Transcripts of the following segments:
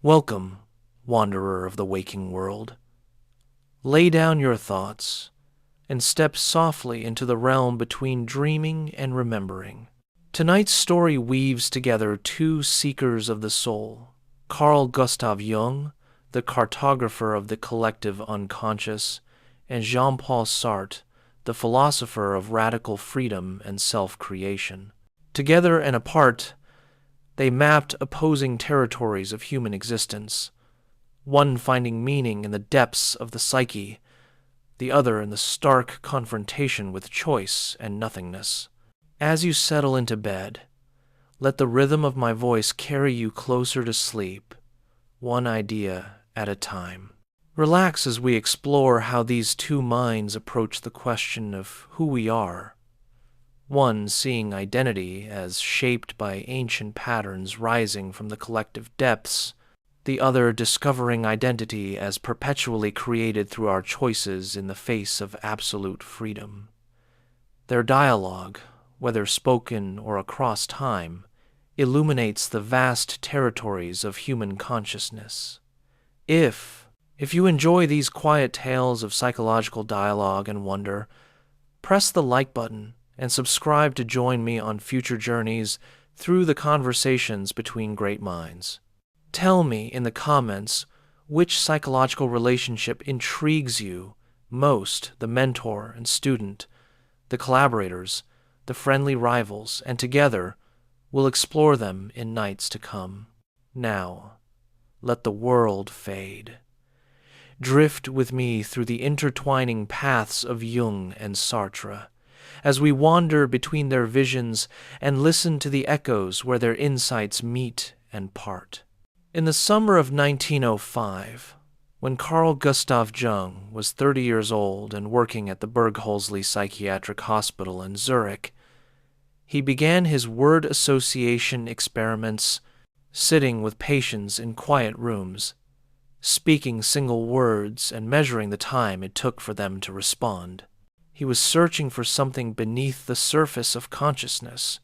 Welcome, wanderer of the waking world. Lay down your thoughts and step softly into the realm between dreaming and remembering. Tonight's story weaves together two seekers of the soul, Carl Jung, the cartographer of the collective unconscious, and Jean-Paul Sartre, the philosopher of radical freedom and self-creation. Together and apart, they mapped opposing territories of human existence, one finding meaning in the depths of the psyche, the other in the stark confrontation with choice and nothingness. As you settle into bed, let the rhythm of my voice carry you closer to sleep, one idea at a time. Relax as we explore how these two minds approach the question of who we are. One seeing identity as shaped by ancient patterns rising from the collective depths, the other discovering identity as perpetually created through our choices in the face of absolute freedom. Their dialogue, whether spoken or across time, illuminates the vast territories of human consciousness. If you enjoy these quiet tales of psychological dialogue and wonder, press the like button and subscribe to join me on future journeys through the conversations between great minds. Tell me in the comments which psychological relationship intrigues you most, the mentor and student, the collaborators, the friendly rivals, and together we'll explore them in nights to come. Now, let the world fade. Drift with me through the intertwining paths of Jung and Sartre, as we wander between their visions and listen to the echoes where their insights meet and part. In the summer of 1905, when Carl Jung was 30 years old and working at the Bergholzli Psychiatric Hospital in Zurich, he began his word association experiments, sitting with patients in quiet rooms, speaking single words and measuring the time it took for them to respond. He was searching for something beneath the surface of consciousness,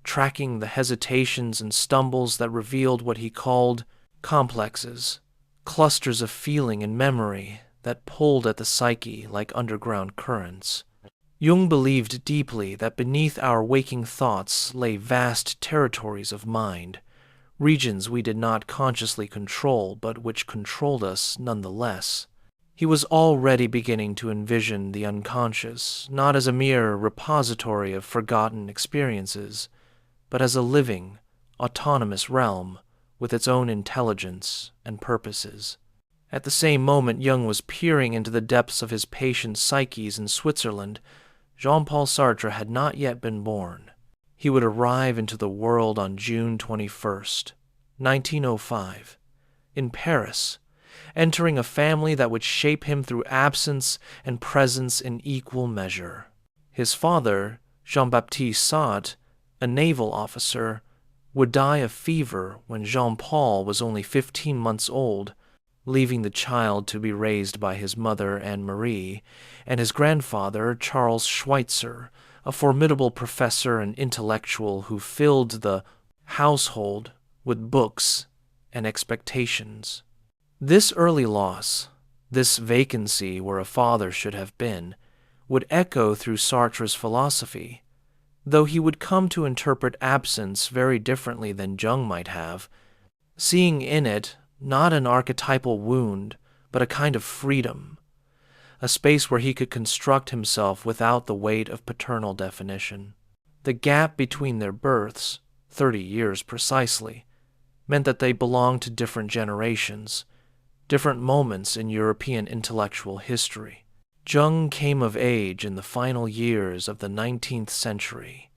tracking the hesitations and stumbles that revealed what he called complexes, clusters of feeling and memory that pulled at the psyche like underground currents. Jung believed deeply that beneath our waking thoughts lay vast territories of mind, regions we did not consciously control but which controlled us nonetheless. He was already beginning to envision the unconscious, not as a mere repository of forgotten experiences, but as a living, autonomous realm with its own intelligence and purposes. At the same moment Jung was peering into the depths of his patients' psyches in Switzerland, Jean-Paul Sartre had not yet been born. He would arrive into the world on June 21st, 1905, in Paris, entering a family that would shape him through absence and presence in equal measure. His father, Jean-Baptiste Sartre, a naval officer, would die of fever when Jean-Paul was only 15 months old, leaving the child to be raised by his mother Anne-Marie and his grandfather Charles Schweitzer, a formidable professor and intellectual who filled the household with books and expectations. This early loss, this vacancy where a father should have been, would echo through Sartre's philosophy, though he would come to interpret absence very differently than Jung might have, seeing in it not an archetypal wound, but a kind of freedom, a space where he could construct himself without the weight of paternal definition. The gap between their births, 30 years precisely, meant that they belonged to different generations, different moments in European intellectual history. Jung came of age in the final years of the 19th century,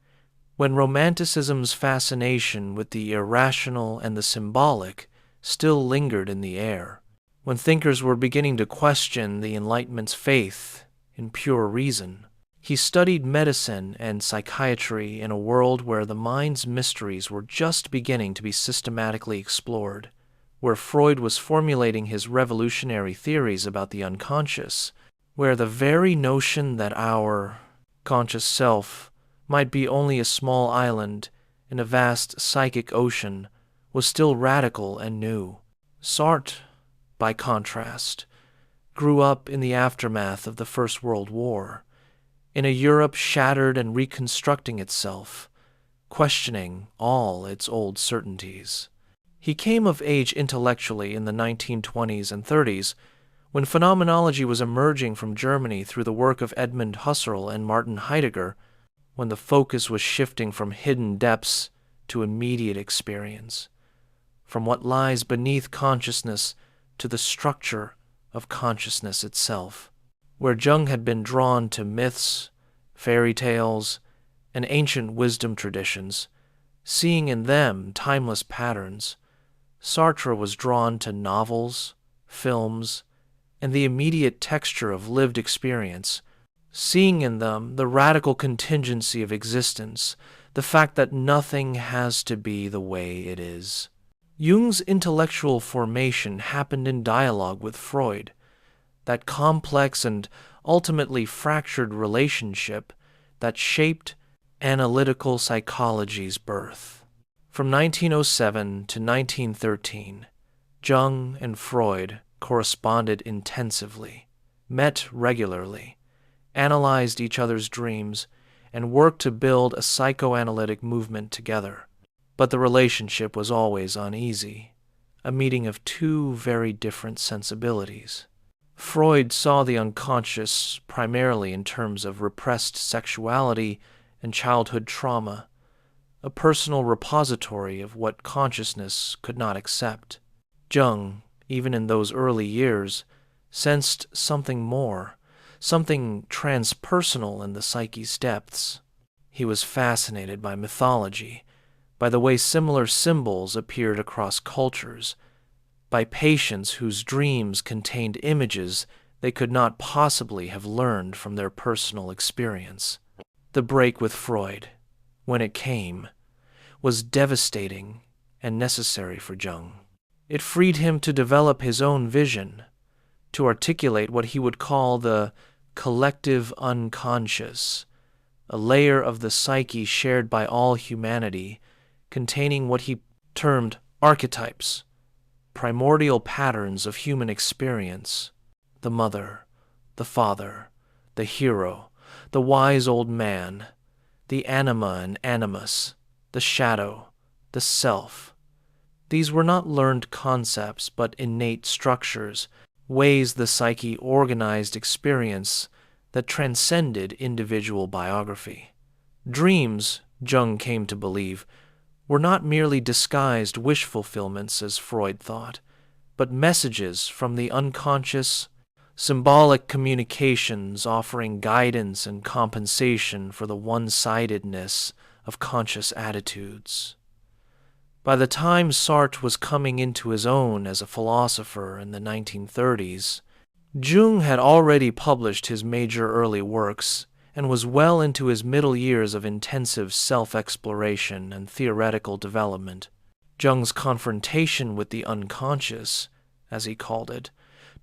when Romanticism's fascination with the irrational and the symbolic still lingered in the air, when thinkers were beginning to question the Enlightenment's faith in pure reason. He studied medicine and psychiatry in a world where the mind's mysteries were just beginning to be systematically explored, where Freud was formulating his revolutionary theories about the unconscious, where the very notion that our conscious self might be only a small island in a vast psychic ocean was still radical and new. Sartre, by contrast, grew up in the aftermath of the First World War, in a Europe shattered and reconstructing itself, questioning all its old certainties. He came of age intellectually in the 1920s and 30s, when phenomenology was emerging from Germany through the work of Edmund Husserl and Martin Heidegger, when the focus was shifting from hidden depths to immediate experience, from what lies beneath consciousness to the structure of consciousness itself. Where Jung had been drawn to myths, fairy tales, and ancient wisdom traditions, seeing in them timeless patterns, Sartre was drawn to novels, films, and the immediate texture of lived experience, seeing in them the radical contingency of existence, the fact that nothing has to be the way it is. Jung's intellectual formation happened in dialogue with Freud, that complex and ultimately fractured relationship that shaped analytical psychology's birth. From 1907 to 1913, Jung and Freud corresponded intensively, met regularly, analyzed each other's dreams, and worked to build a psychoanalytic movement together. But the relationship was always uneasy, a meeting of two very different sensibilities. Freud saw the unconscious primarily in terms of repressed sexuality and childhood trauma, a personal repository of what consciousness could not accept. Jung, even in those early years, sensed something more, something transpersonal in the psyche's depths. He was fascinated by mythology, by the way similar symbols appeared across cultures, by patients whose dreams contained images they could not possibly have learned from their personal experience. The break with Freud, when it came, was devastating and necessary for Jung. It freed him to develop his own vision, to articulate what he would call the collective unconscious, a layer of the psyche shared by all humanity, containing what he termed archetypes, primordial patterns of human experience: the mother, the father, the hero, the wise old man, the anima and animus, the shadow, the self. These were not learned concepts, but innate structures, ways the psyche organized experience that transcended individual biography. Dreams, Jung came to believe, were not merely disguised wish fulfillments, as Freud thought, but messages from the unconscious, symbolic communications offering guidance and compensation for the one-sidedness of conscious attitudes. By the time Sartre was coming into his own as a philosopher in the 1930s, Jung had already published his major early works and was well into his middle years of intensive self-exploration and theoretical development. Jung's confrontation with the unconscious, as he called it,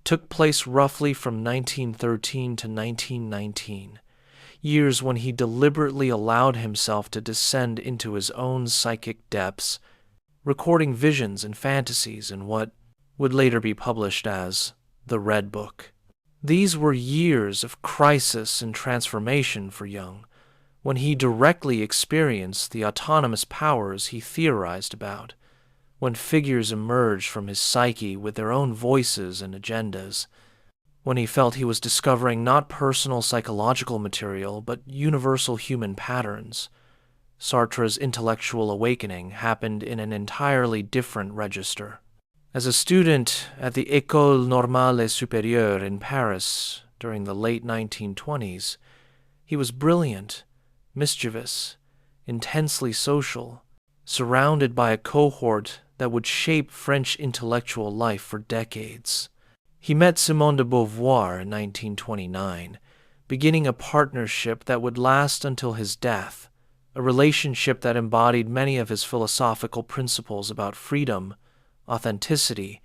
took place roughly from 1913 to 1919, years when he deliberately allowed himself to descend into his own psychic depths, recording visions and fantasies in what would later be published as the Red Book. These were years of crisis and transformation for Jung, when he directly experienced the autonomous powers he theorized about, when figures emerged from his psyche with their own voices and agendas, when he felt he was discovering not personal psychological material but universal human patterns. Sartre's intellectual awakening happened in an entirely different register. As a student at the École Normale Supérieure in Paris during the late 1920s, he was brilliant, mischievous, intensely social, surrounded by a cohort that would shape French intellectual life for decades. He met Simone de Beauvoir in 1929, beginning a partnership that would last until his death, a relationship that embodied many of his philosophical principles about freedom, authenticity,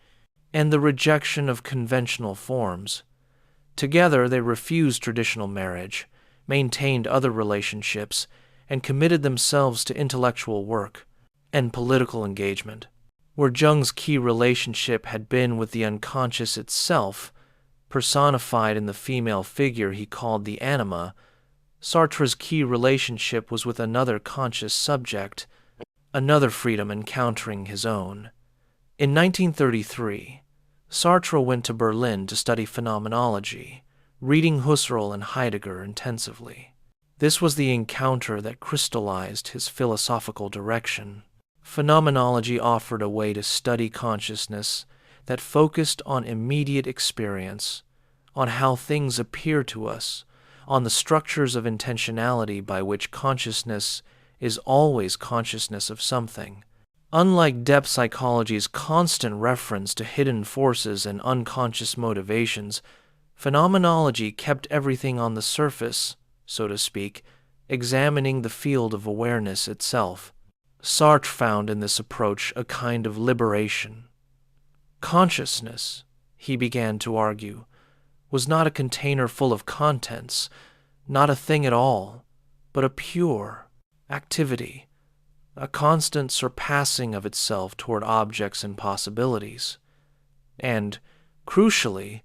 and the rejection of conventional forms. Together, they refused traditional marriage, maintained other relationships, and committed themselves to intellectual work and political engagement. Where Jung's key relationship had been with the unconscious itself, personified in the female figure he called the anima, Sartre's key relationship was with another conscious subject, another freedom encountering his own. In 1933, Sartre went to Berlin to study phenomenology, reading Husserl and Heidegger intensively. This was the encounter that crystallized his philosophical direction. Phenomenology offered a way to study consciousness that focused on immediate experience, on how things appear to us, on the structures of intentionality by which consciousness is always consciousness of something. Unlike depth psychology's constant reference to hidden forces and unconscious motivations, phenomenology kept everything on the surface, so to speak, examining the field of awareness itself. Sartre found in this approach a kind of liberation. Consciousness, he began to argue, was not a container full of contents, not a thing at all, but a pure activity, a constant surpassing of itself toward objects and possibilities. And, crucially,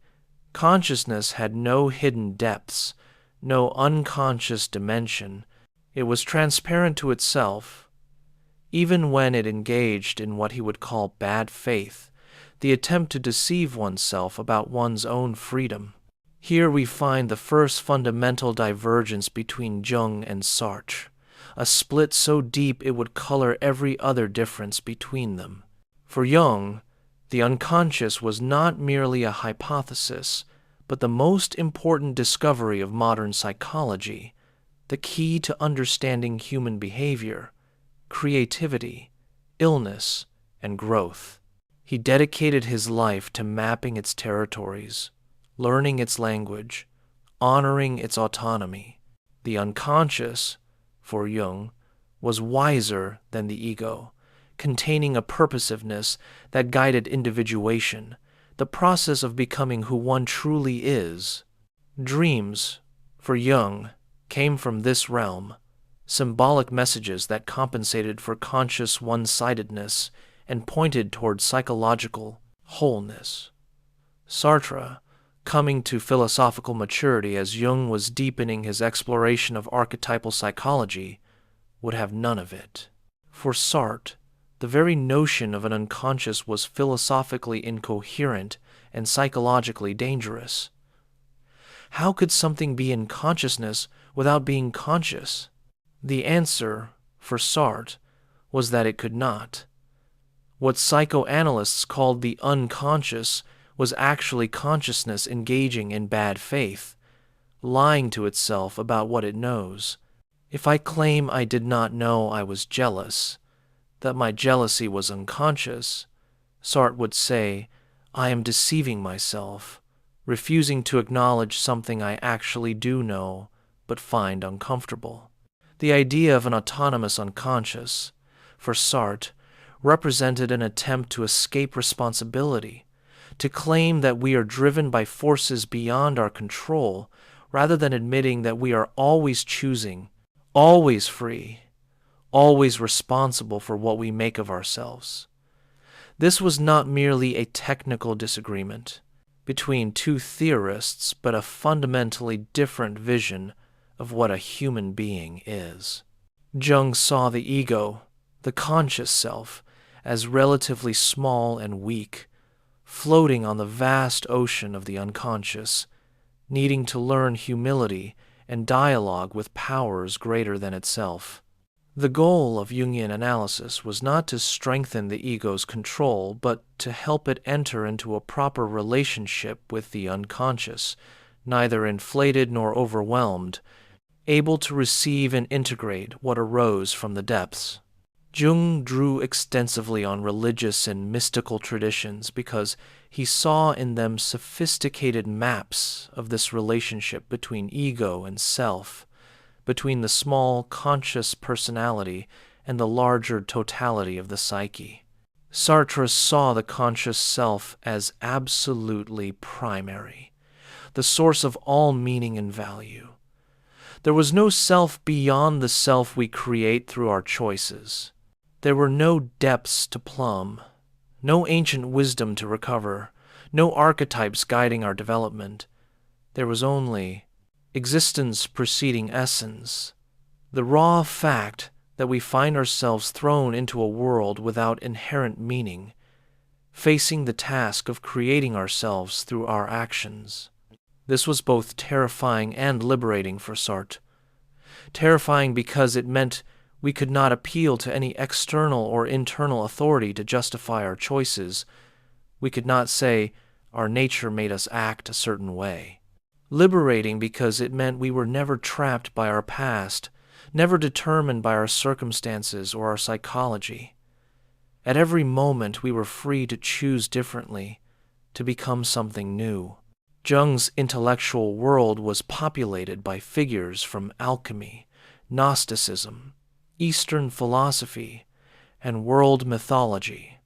consciousness had no hidden depths, no unconscious dimension. It was transparent to itself, even when it engaged in what he would call bad faith, the attempt to deceive oneself about one's own freedom. Here we find the first fundamental divergence between Jung and Sartre, a split so deep it would color every other difference between them. For Jung, the unconscious was not merely a hypothesis, but the most important discovery of modern psychology, the key to understanding human behavior, creativity, illness, and growth. He dedicated his life to mapping its territories, learning its language, honoring its autonomy. The unconscious, for Jung, was wiser than the ego, containing a purposiveness that guided individuation, the process of becoming who one truly is. Dreams, for Jung, came from this realm, symbolic messages that compensated for conscious one-sidedness and pointed toward psychological wholeness. Sartre, coming to philosophical maturity as Jung was deepening his exploration of archetypal psychology, would have none of it. For Sartre, the very notion of an unconscious was philosophically incoherent and psychologically dangerous. How could something be in consciousness without being conscious? The answer, for Sartre, was that it could not. What psychoanalysts called the unconscious was actually consciousness engaging in bad faith, lying to itself about what it knows. If I claim I did not know I was jealous, that my jealousy was unconscious, Sartre would say, I am deceiving myself, refusing to acknowledge something I actually do know but find uncomfortable. The idea of an autonomous unconscious, for Sartre, represented an attempt to escape responsibility, to claim that we are driven by forces beyond our control, rather than admitting that we are always choosing, always free, always responsible for what we make of ourselves. This was not merely a technical disagreement between two theorists, but a fundamentally different vision of what a human being is. Jung saw the ego, the conscious self, as relatively small and weak, floating on the vast ocean of the unconscious, needing to learn humility and dialogue with powers greater than itself. The goal of Jungian analysis was not to strengthen the ego's control, but to help it enter into a proper relationship with the unconscious, neither inflated nor overwhelmed, able to receive and integrate what arose from the depths. Jung drew extensively on religious and mystical traditions because he saw in them sophisticated maps of this relationship between ego and self, between the small conscious personality and the larger totality of the psyche. Sartre saw the conscious self as absolutely primary, the source of all meaning and value. There was no self beyond the self we create through our choices. There were no depths to plumb, no ancient wisdom to recover, no archetypes guiding our development. There was only existence preceding essence, the raw fact that we find ourselves thrown into a world without inherent meaning, facing the task of creating ourselves through our actions. This was both terrifying and liberating for Sartre. Terrifying because it meant we could not appeal to any external or internal authority to justify our choices. We could not say our nature made us act a certain way. Liberating because it meant we were never trapped by our past, never determined by our circumstances or our psychology. At every moment we were free to choose differently, to become something new. Jung's intellectual world was populated by figures from alchemy, Gnosticism, Eastern philosophy, and world mythology.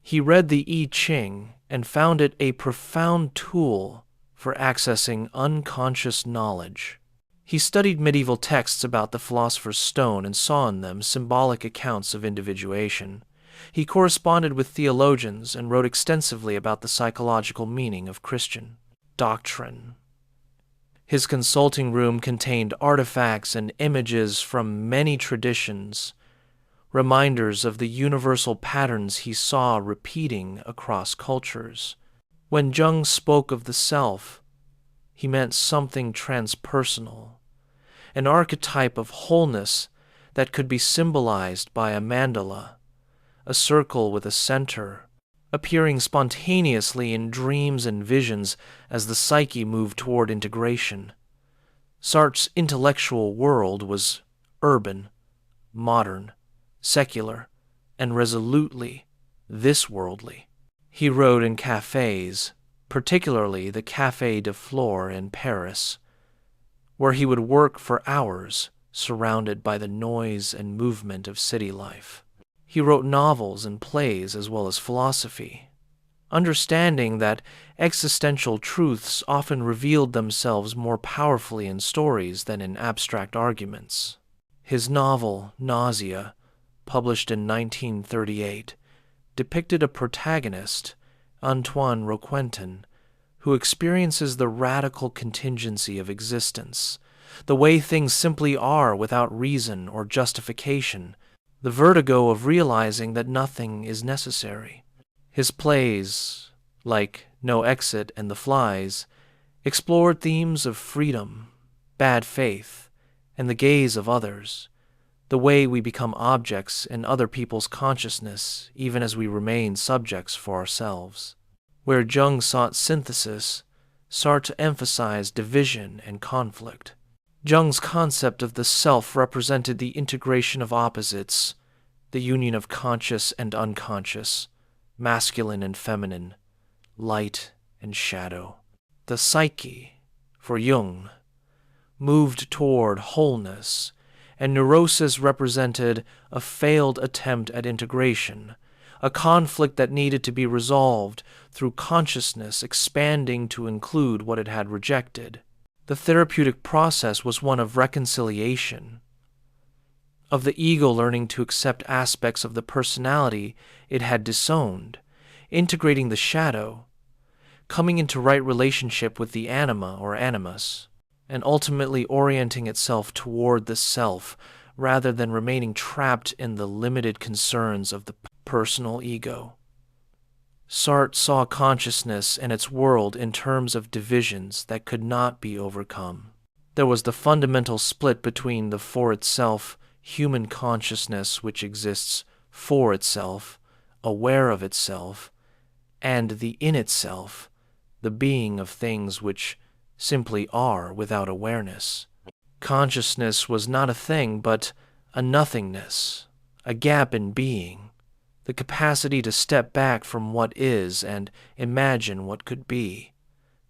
He read the I Ching and found it a profound tool for accessing unconscious knowledge. He studied medieval texts about the philosopher's stone and saw in them symbolic accounts of individuation. He corresponded with theologians and wrote extensively about the psychological meaning of Christian doctrine. His consulting room contained artifacts and images from many traditions, reminders of the universal patterns he saw repeating across cultures. When Jung spoke of the self, he meant something transpersonal, an archetype of wholeness that could be symbolized by a mandala, a circle with a center, appearing spontaneously in dreams and visions as the psyche moved toward integration. Sartre's intellectual world was urban, modern, secular, and resolutely this-worldly. He wrote in cafes, particularly the Café de Flore in Paris, where he would work for hours, surrounded by the noise and movement of city life. He wrote novels and plays as well as philosophy, understanding that existential truths often revealed themselves more powerfully in stories than in abstract arguments. His novel, Nausea, published in 1938, depicted a protagonist, Antoine Roquentin, who experiences the radical contingency of existence, the way things simply are without reason or justification, the vertigo of realizing that nothing is necessary. His plays, like No Exit and The Flies, explored themes of freedom, bad faith, and the gaze of others, the way we become objects in other people's consciousness even as we remain subjects for ourselves. Where Jung sought synthesis, Sartre emphasized division and conflict. Jung's concept of the self represented the integration of opposites, the union of conscious and unconscious, masculine and feminine, light and shadow. The psyche, for Jung, moved toward wholeness, and neurosis represented a failed attempt at integration, a conflict that needed to be resolved through consciousness expanding to include what it had rejected. The therapeutic process was one of reconciliation, of the ego learning to accept aspects of the personality it had disowned, integrating the shadow, coming into right relationship with the anima or animus, and ultimately orienting itself toward the self rather than remaining trapped in the limited concerns of the personal ego. Sartre saw consciousness and its world in terms of divisions that could not be overcome. There was the fundamental split between the for itself human consciousness which exists for itself, aware of itself, and the in itself, the being of things which simply are without awareness. Consciousness was not a thing but a nothingness, a gap in being, the capacity to step back from what is and imagine what could be.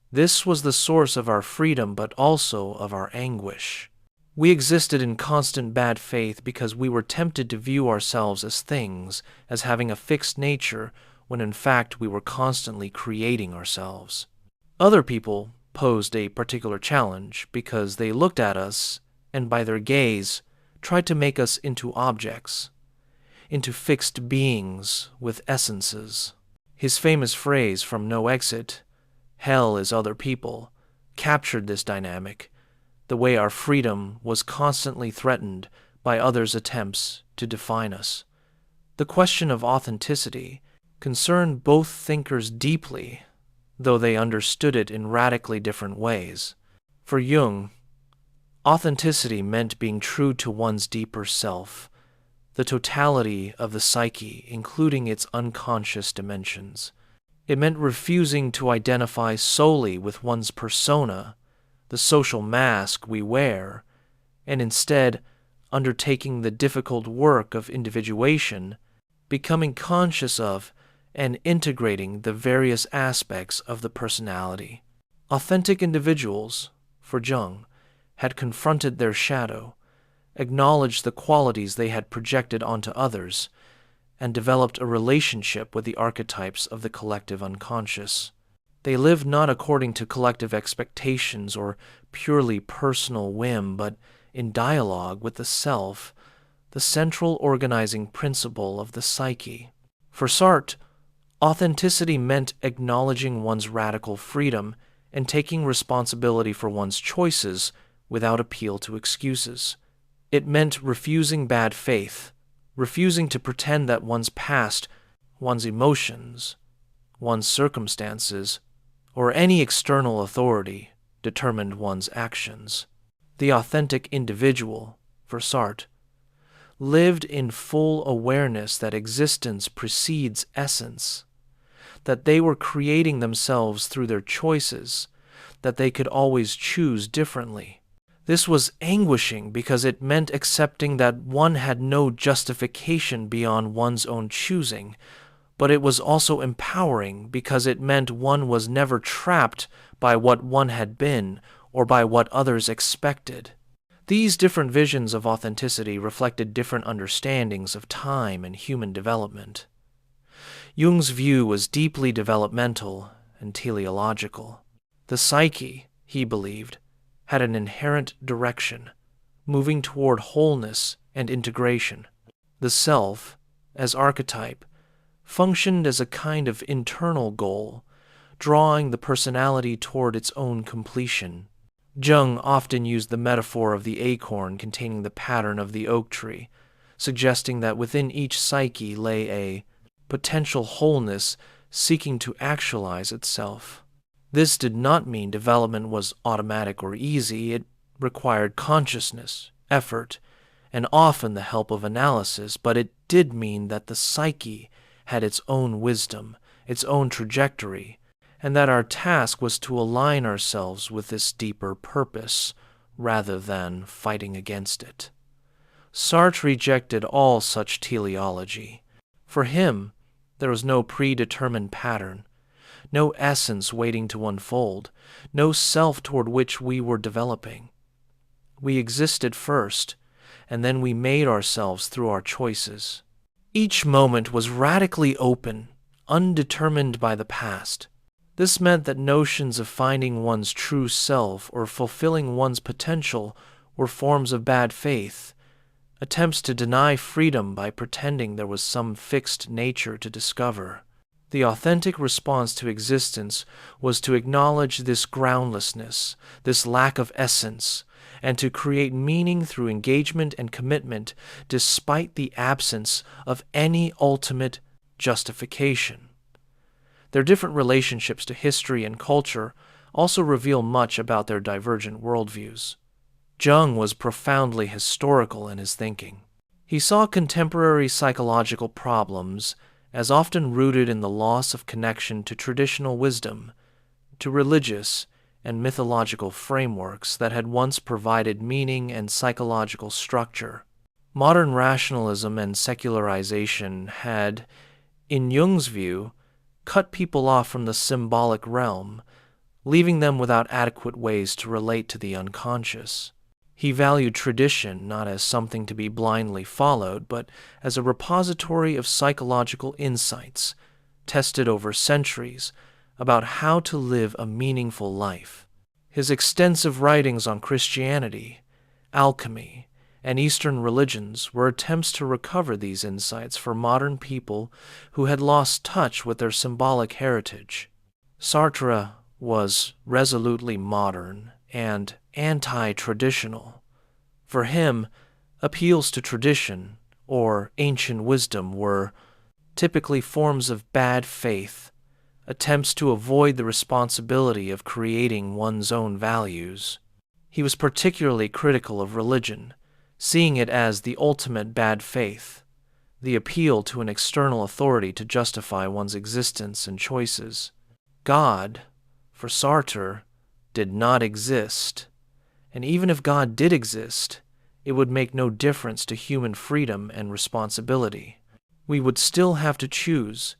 This was the source of our freedom but also of our anguish. We existed in constant bad faith because we were tempted to view ourselves as things, as having a fixed nature, when in fact we were constantly creating ourselves. Other people posed a particular challenge because they looked at us and by their gaze tried to make us into objects. into fixed beings with essences. His famous phrase from No Exit, "Hell is other people," captured this dynamic, the way our freedom was constantly threatened by others' attempts to define us. The question of authenticity concerned both thinkers deeply, though they understood it in radically different ways. For Jung, authenticity meant being true to one's deeper self, the totality of the psyche, including its unconscious dimensions. It meant refusing to identify solely with one's persona, the social mask we wear, and instead undertaking the difficult work of individuation, becoming conscious of and integrating the various aspects of the personality. Authentic individuals, for Jung, had confronted their shadow, acknowledged the qualities they had projected onto others, and developed a relationship with the archetypes of the collective unconscious. They lived not according to collective expectations or purely personal whim, but in dialogue with the self, the central organizing principle of the psyche. For Sartre, authenticity meant acknowledging one's radical freedom and taking responsibility for one's choices without appeal to excuses. It meant refusing bad faith, refusing to pretend that one's past, one's emotions, one's circumstances, or any external authority determined one's actions. The authentic individual, for Sartre, lived in full awareness that existence precedes essence, that they were creating themselves through their choices, that they could always choose differently. This was anguishing because it meant accepting that one had no justification beyond one's own choosing, but it was also empowering because it meant one was never trapped by what one had been or by what others expected. These different visions of authenticity reflected different understandings of time and human development. Jung's view was deeply developmental and teleological. The psyche, he believed, had an inherent direction, moving toward wholeness and integration. The self, as archetype, functioned as a kind of internal goal, drawing the personality toward its own completion. Jung often used the metaphor of the acorn containing the pattern of the oak tree, suggesting that within each psyche lay a potential wholeness seeking to actualize itself. This did not mean development was automatic or easy. It required consciousness, effort, and often the help of analysis, but it did mean that the psyche had its own wisdom, its own trajectory, and that our task was to align ourselves with this deeper purpose rather than fighting against it. Sartre rejected all such teleology. For him, there was no predetermined pattern, no essence waiting to unfold, no self toward which we were developing. We existed first, and then we made ourselves through our choices. Each moment was radically open, undetermined by the past. This meant that notions of finding one's true self or fulfilling one's potential were forms of bad faith, attempts to deny freedom by pretending there was some fixed nature to discover. The authentic response to existence was to acknowledge this groundlessness, this lack of essence, and to create meaning through engagement and commitment despite the absence of any ultimate justification. Their different relationships to history and culture also reveal much about their divergent worldviews. Jung was profoundly historical in his thinking. He saw contemporary psychological problems as often rooted in the loss of connection to traditional wisdom, to religious and mythological frameworks that had once provided meaning and psychological structure. Modern rationalism and secularization had, in Jung's view, cut people off from the symbolic realm, leaving them without adequate ways to relate to the unconscious. He valued tradition not as something to be blindly followed, but as a repository of psychological insights, tested over centuries, about how to live a meaningful life. His extensive writings on Christianity, alchemy, and Eastern religions were attempts to recover these insights for modern people who had lost touch with their symbolic heritage. Sartre was resolutely modern and anti-traditional. For him, appeals to tradition or ancient wisdom were typically forms of bad faith, attempts to avoid the responsibility of creating one's own values. He was particularly critical of religion, seeing it as the ultimate bad faith, the appeal to an external authority to justify one's existence and choices. God, for Sartre, did not exist, and even if God did exist, it would make no difference to human freedom and responsibility. We would still have to choose,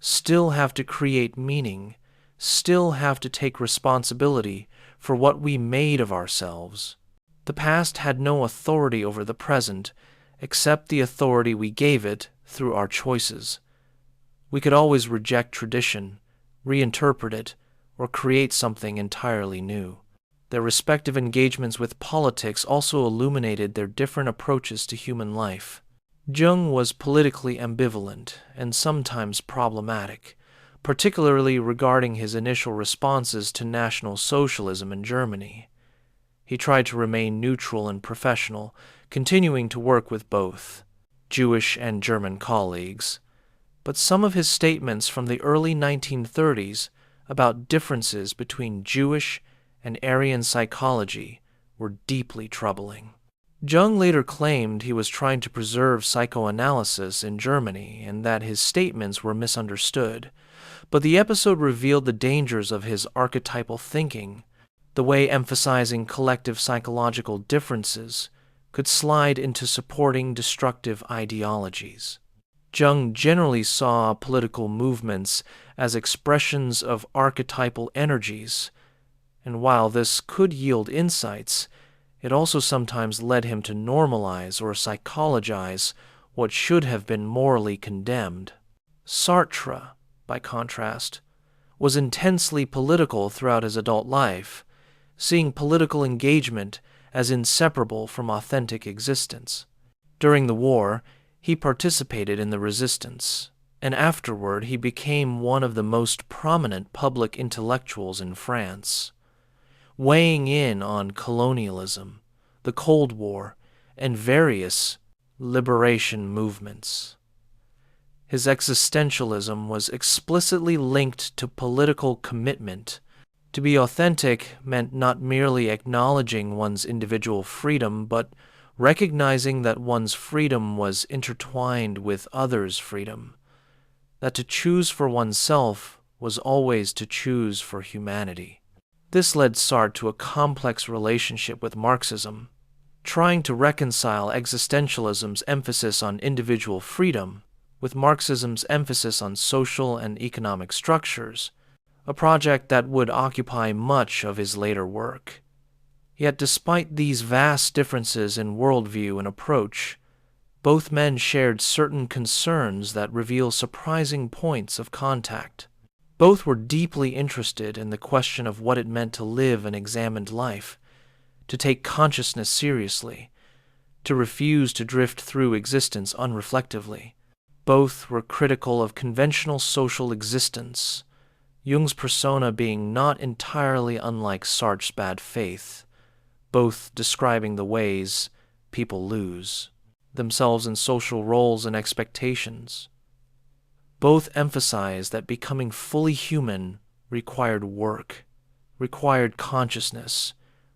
still have to create meaning, still have to take responsibility for what we made of ourselves. The past had no authority over the present, except the authority we gave it through our choices. We could always reject tradition, reinterpret it, or create something entirely new. Their respective engagements with politics also illuminated their different approaches to human life. Jung was politically ambivalent and sometimes problematic, particularly regarding his initial responses to National Socialism in Germany. He tried to remain neutral and professional, continuing to work with both Jewish and German colleagues. But some of his statements from the early 1930s about differences between Jewish and Aryan psychology were deeply troubling. Jung later claimed he was trying to preserve psychoanalysis in Germany and that his statements were misunderstood, but the episode revealed the dangers of his archetypal thinking, the way emphasizing collective psychological differences could slide into supporting destructive ideologies. Jung generally saw political movements as expressions of archetypal energies, and while this could yield insights, it also sometimes led him to normalize or psychologize what should have been morally condemned. Sartre, by contrast, was intensely political throughout his adult life, seeing political engagement as inseparable from authentic existence. During the war, he participated in the resistance, and afterward he became one of the most prominent public intellectuals in France, weighing in on colonialism, the Cold War, and various liberation movements. His existentialism was explicitly linked to political commitment. To be authentic meant not merely acknowledging one's individual freedom, but recognizing that one's freedom was intertwined with others' freedom, that to choose for oneself was always to choose for humanity. This led Sartre to a complex relationship with Marxism, trying to reconcile existentialism's emphasis on individual freedom with Marxism's emphasis on social and economic structures, a project that would occupy much of his later work. Yet despite these vast differences in worldview and approach, both men shared certain concerns that reveal surprising points of contact. Both were deeply interested in the question of what it meant to live an examined life, to take consciousness seriously, to refuse to drift through existence unreflectively. Both were critical of conventional social existence, Jung's persona being not entirely unlike Sartre's bad faith, both describing the ways people lose themselves in social roles and expectations. Both emphasized that becoming fully human required work, required consciousness,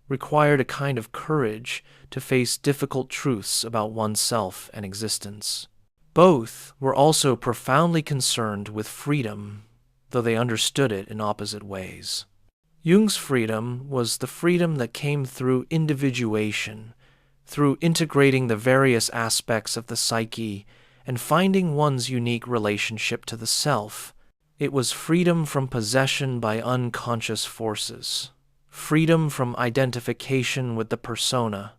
required a kind of courage to face difficult truths about oneself and existence. Both were also profoundly concerned with freedom, though they understood it in opposite ways. Jung's freedom was the freedom that came through individuation, through integrating the various aspects of the psyche and finding one's unique relationship to the self. It was freedom from possession by unconscious forces, freedom from identification with the persona,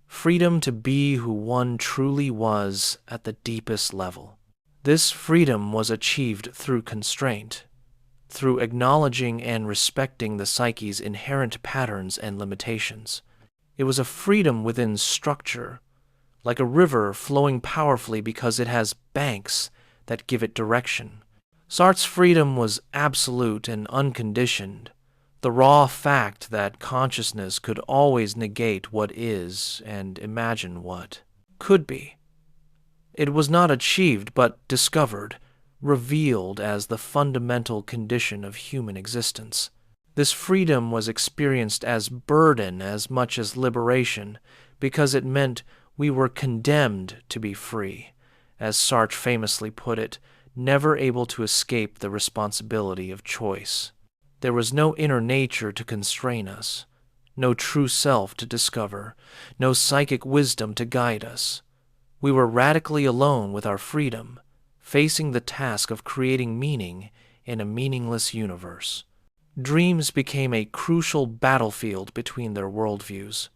freedom to be who one truly was at the deepest level. This freedom was achieved through constraint, through acknowledging and respecting the psyche's inherent patterns and limitations. It was a freedom within structure, like a river flowing powerfully because it has banks that give it direction. Sartre's freedom was absolute and unconditioned, the raw fact that consciousness could always negate what is and imagine what could be. It was not achieved but discovered, revealed as the fundamental condition of human existence. This freedom was experienced as burden as much as liberation, because it meant we were condemned to be free, as Sartre famously put it, never able to escape the responsibility of choice. There was no inner nature to constrain us, no true self to discover, no psychic wisdom to guide us. We were radically alone with our freedom, facing the task of creating meaning in a meaningless universe. Dreams became a crucial battlefield between their worldviews.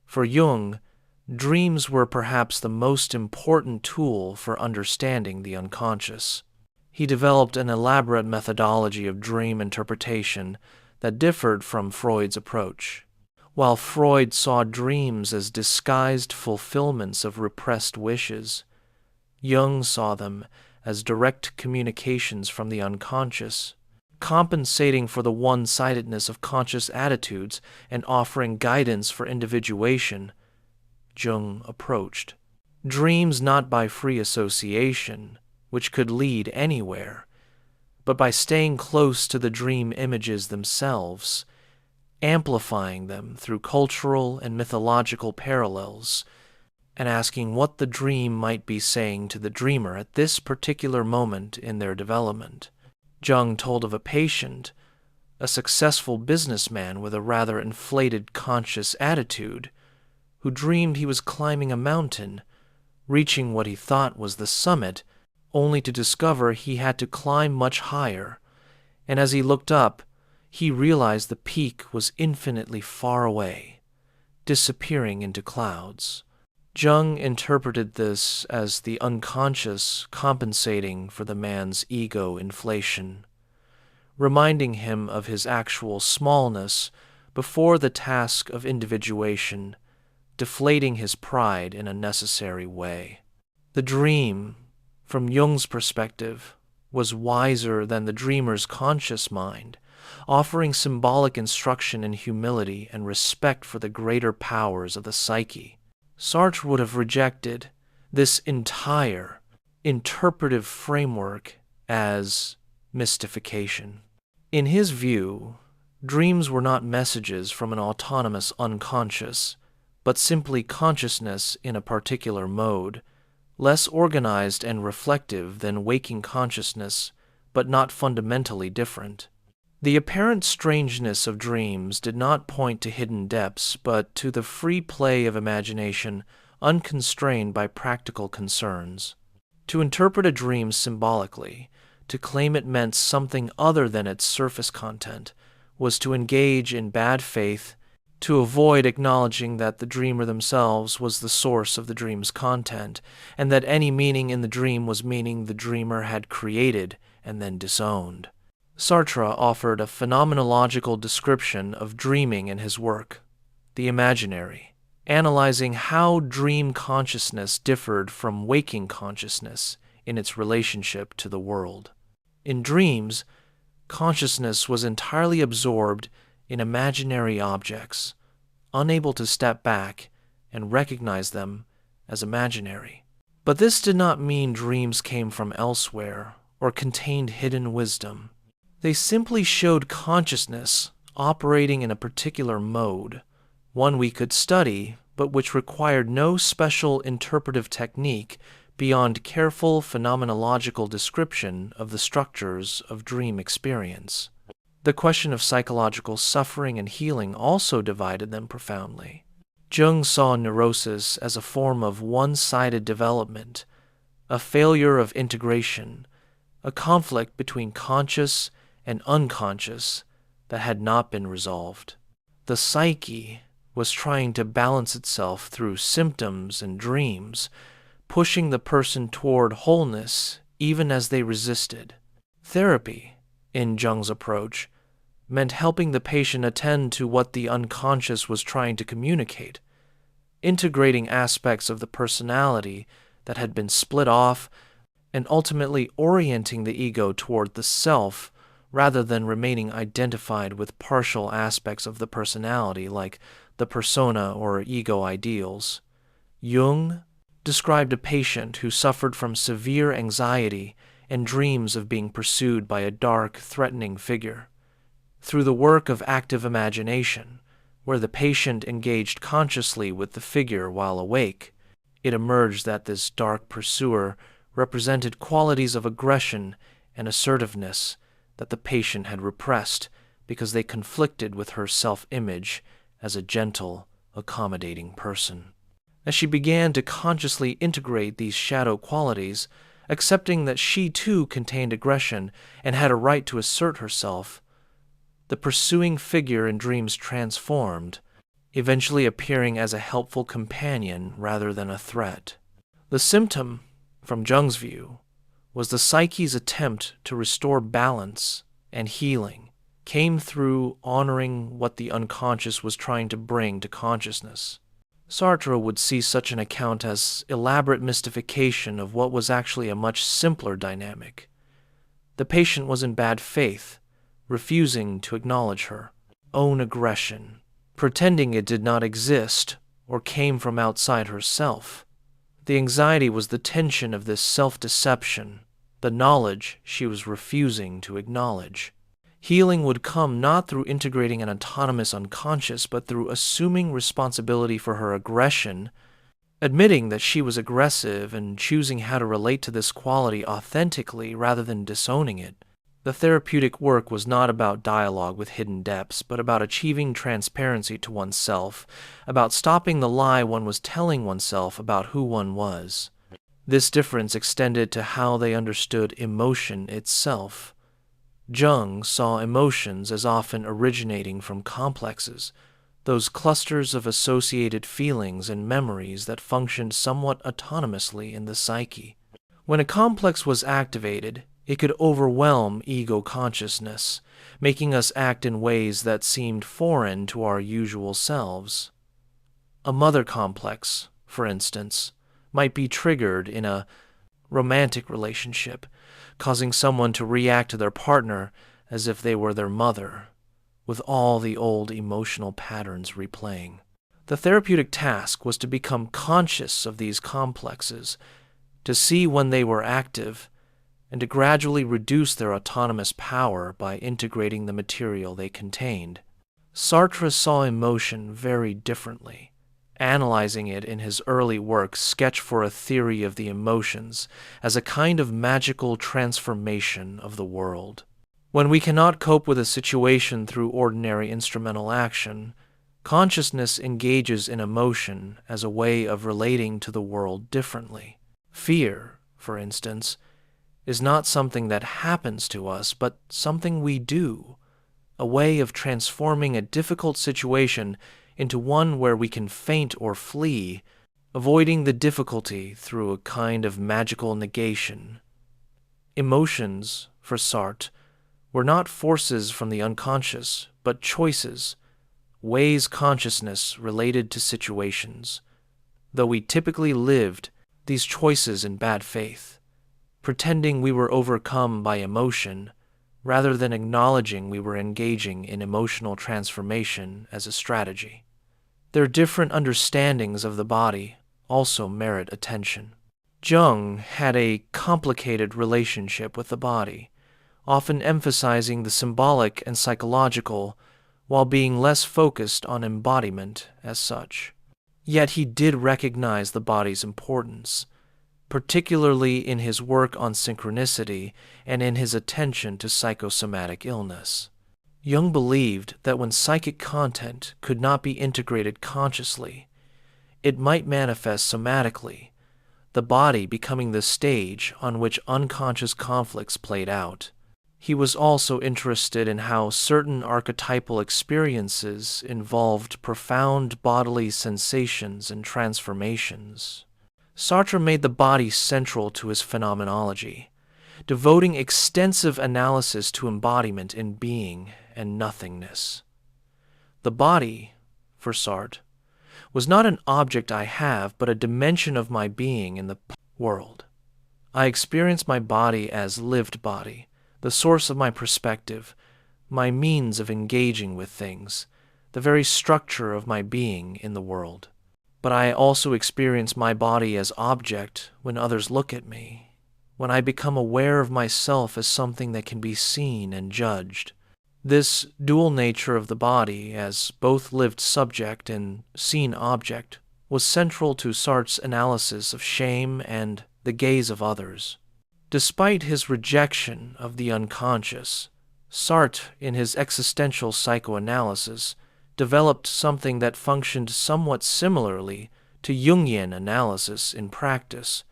For Jung, dreams were perhaps the most important tool for understanding the unconscious. He developed an elaborate methodology of dream interpretation that differed from Freud's approach. While Freud saw dreams as disguised fulfillments of repressed wishes, Jung saw them as direct communications from the unconscious, compensating for the one-sidedness of conscious attitudes and offering guidance for individuation. Jung approached dreams not by free association, which could lead anywhere, but by staying close to the dream images themselves, amplifying them through cultural and mythological parallels, and asking what the dream might be saying to the dreamer at this particular moment in their development. Jung told of a patient, a successful businessman with a rather inflated conscious attitude, who dreamed he was climbing a mountain, reaching what he thought was the summit, only to discover he had to climb much higher, and as he looked up, he realized the peak was infinitely far away, disappearing into clouds. Jung interpreted this as the unconscious compensating for the man's ego inflation, reminding him of his actual smallness before the task of individuation, deflating his pride in a necessary way. The dream, from Jung's perspective, was wiser than the dreamer's conscious mind, offering symbolic instruction in humility and respect for the greater powers of the psyche. Sartre would have rejected this entire interpretive framework as mystification. In his view, dreams were not messages from an autonomous unconscious, but simply consciousness in a particular mode, less organized and reflective than waking consciousness, but not fundamentally different. The apparent strangeness of dreams did not point to hidden depths, but to the free play of imagination unconstrained by practical concerns. To interpret a dream symbolically, to claim it meant something other than its surface content, was to engage in bad faith, to avoid acknowledging that the dreamer themselves was the source of the dream's content, and that any meaning in the dream was meaning the dreamer had created and then disowned. Sartre offered a phenomenological description of dreaming in his work, The Imaginary, analyzing how dream consciousness differed from waking consciousness in its relationship to the world. In dreams, consciousness was entirely absorbed in imaginary objects, unable to step back and recognize them as imaginary. But this did not mean dreams came from elsewhere or contained hidden wisdom. They simply showed consciousness operating in a particular mode, one we could study, but which required no special interpretive technique beyond careful phenomenological description of the structures of dream experience. The question of psychological suffering and healing also divided them profoundly. Jung saw neurosis as a form of one-sided development, a failure of integration, a conflict between conscious and unconscious that had not been resolved. The psyche was trying to balance itself through symptoms and dreams, pushing the person toward wholeness even as they resisted. Therapy, in Jung's approach, meant helping the patient attend to what the unconscious was trying to communicate, integrating aspects of the personality that had been split off and ultimately orienting the ego toward the self rather than remaining identified with partial aspects of the personality like the persona or ego ideals. Jung described a patient who suffered from severe anxiety and dreams of being pursued by a dark, threatening figure. Through the work of active imagination, where the patient engaged consciously with the figure while awake, it emerged that this dark pursuer represented qualities of aggression and assertiveness that the patient had repressed because they conflicted with her self-image as a gentle, accommodating person. As she began to consciously integrate these shadow qualities, accepting that she too contained aggression and had a right to assert herself, the pursuing figure in dreams transformed, eventually appearing as a helpful companion rather than a threat. The symptom, from Jung's view, was the psyche's attempt to restore balance and healing came through honoring what the unconscious was trying to bring to consciousness. Sartre would see such an account as elaborate mystification of what was actually a much simpler dynamic. The patient was in bad faith, refusing to acknowledge her own aggression, pretending it did not exist or came from outside herself. The anxiety was the tension of this self-deception, the knowledge she was refusing to acknowledge. Healing would come not through integrating an autonomous unconscious, but through assuming responsibility for her aggression, admitting that she was aggressive and choosing how to relate to this quality authentically rather than disowning it. The therapeutic work was not about dialogue with hidden depths, but about achieving transparency to oneself, about stopping the lie one was telling oneself about who one was. This difference extended to how they understood emotion itself. Jung saw emotions as often originating from complexes, those clusters of associated feelings and memories that functioned somewhat autonomously in the psyche. When a complex was activated, it could overwhelm ego consciousness, making us act in ways that seemed foreign to our usual selves. A mother complex, for instance, might be triggered in a romantic relationship, causing someone to react to their partner as if they were their mother, with all the old emotional patterns replaying. The therapeutic task was to become conscious of these complexes, to see when they were active, and to gradually reduce their autonomous power by integrating the material they contained. Sartre saw emotion very differently, analyzing it in his early work Sketch for a Theory of the Emotions as a kind of magical transformation of the world. When we cannot cope with a situation through ordinary instrumental action, consciousness engages in emotion as a way of relating to the world differently. Fear, for instance, is not something that happens to us, but something we do, a way of transforming a difficult situation into one where we can faint or flee, avoiding the difficulty through a kind of magical negation. Emotions, for Sartre, were not forces from the unconscious, but choices, ways consciousness related to situations, though we typically lived these choices in bad faith, pretending we were overcome by emotion, rather than acknowledging we were engaging in emotional transformation as a strategy. Their different understandings of the body also merit attention. Jung had a complicated relationship with the body, often emphasizing the symbolic and psychological while being less focused on embodiment as such. Yet he did recognize the body's importance, particularly in his work on synchronicity and in his attention to psychosomatic illness. Jung believed that when psychic content could not be integrated consciously, it might manifest somatically, the body becoming the stage on which unconscious conflicts played out. He was also interested in how certain archetypal experiences involved profound bodily sensations and transformations. Sartre made the body central to his phenomenology, devoting extensive analysis to embodiment in being and nothingness. The body, for Sartre, was not an object I have, but a dimension of my being in the world. I experience my body as lived body, the source of my perspective, my means of engaging with things, the very structure of my being in the world. But I also experience my body as object when others look at me, when I become aware of myself as something that can be seen and judged. This dual nature of the body as both lived subject and seen object was central to Sartre's analysis of shame and the gaze of others. Despite his rejection of the unconscious, Sartre, in his existential psychoanalysis, developed something that functioned somewhat similarly to Jungian analysis in practice,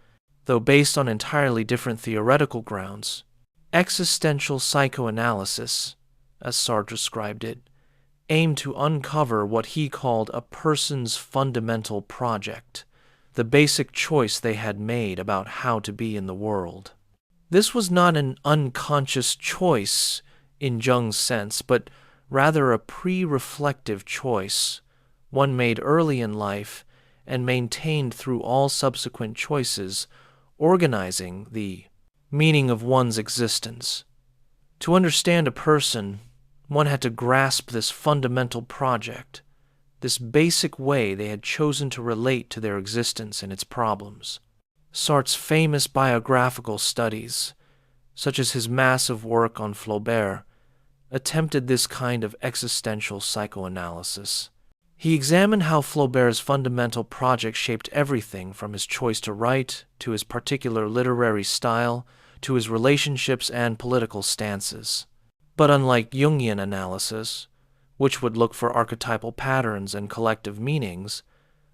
though based on entirely different theoretical grounds. Existential psychoanalysis, as Sartre described it, aimed to uncover what he called a person's fundamental project, the basic choice they had made about how to be in the world. This was not an unconscious choice in Jung's sense, but rather a pre-reflective choice, one made early in life and maintained through all subsequent choices, organizing the meaning of one's existence. To understand a person, one had to grasp this fundamental project, this basic way they had chosen to relate to their existence and its problems. Sartre's famous biographical studies, such as his massive work on Flaubert, attempted this kind of existential psychoanalysis. He examined how Flaubert's fundamental project shaped everything from his choice to write, to his particular literary style, to his relationships and political stances. But unlike Jungian analysis, which would look for archetypal patterns and collective meanings,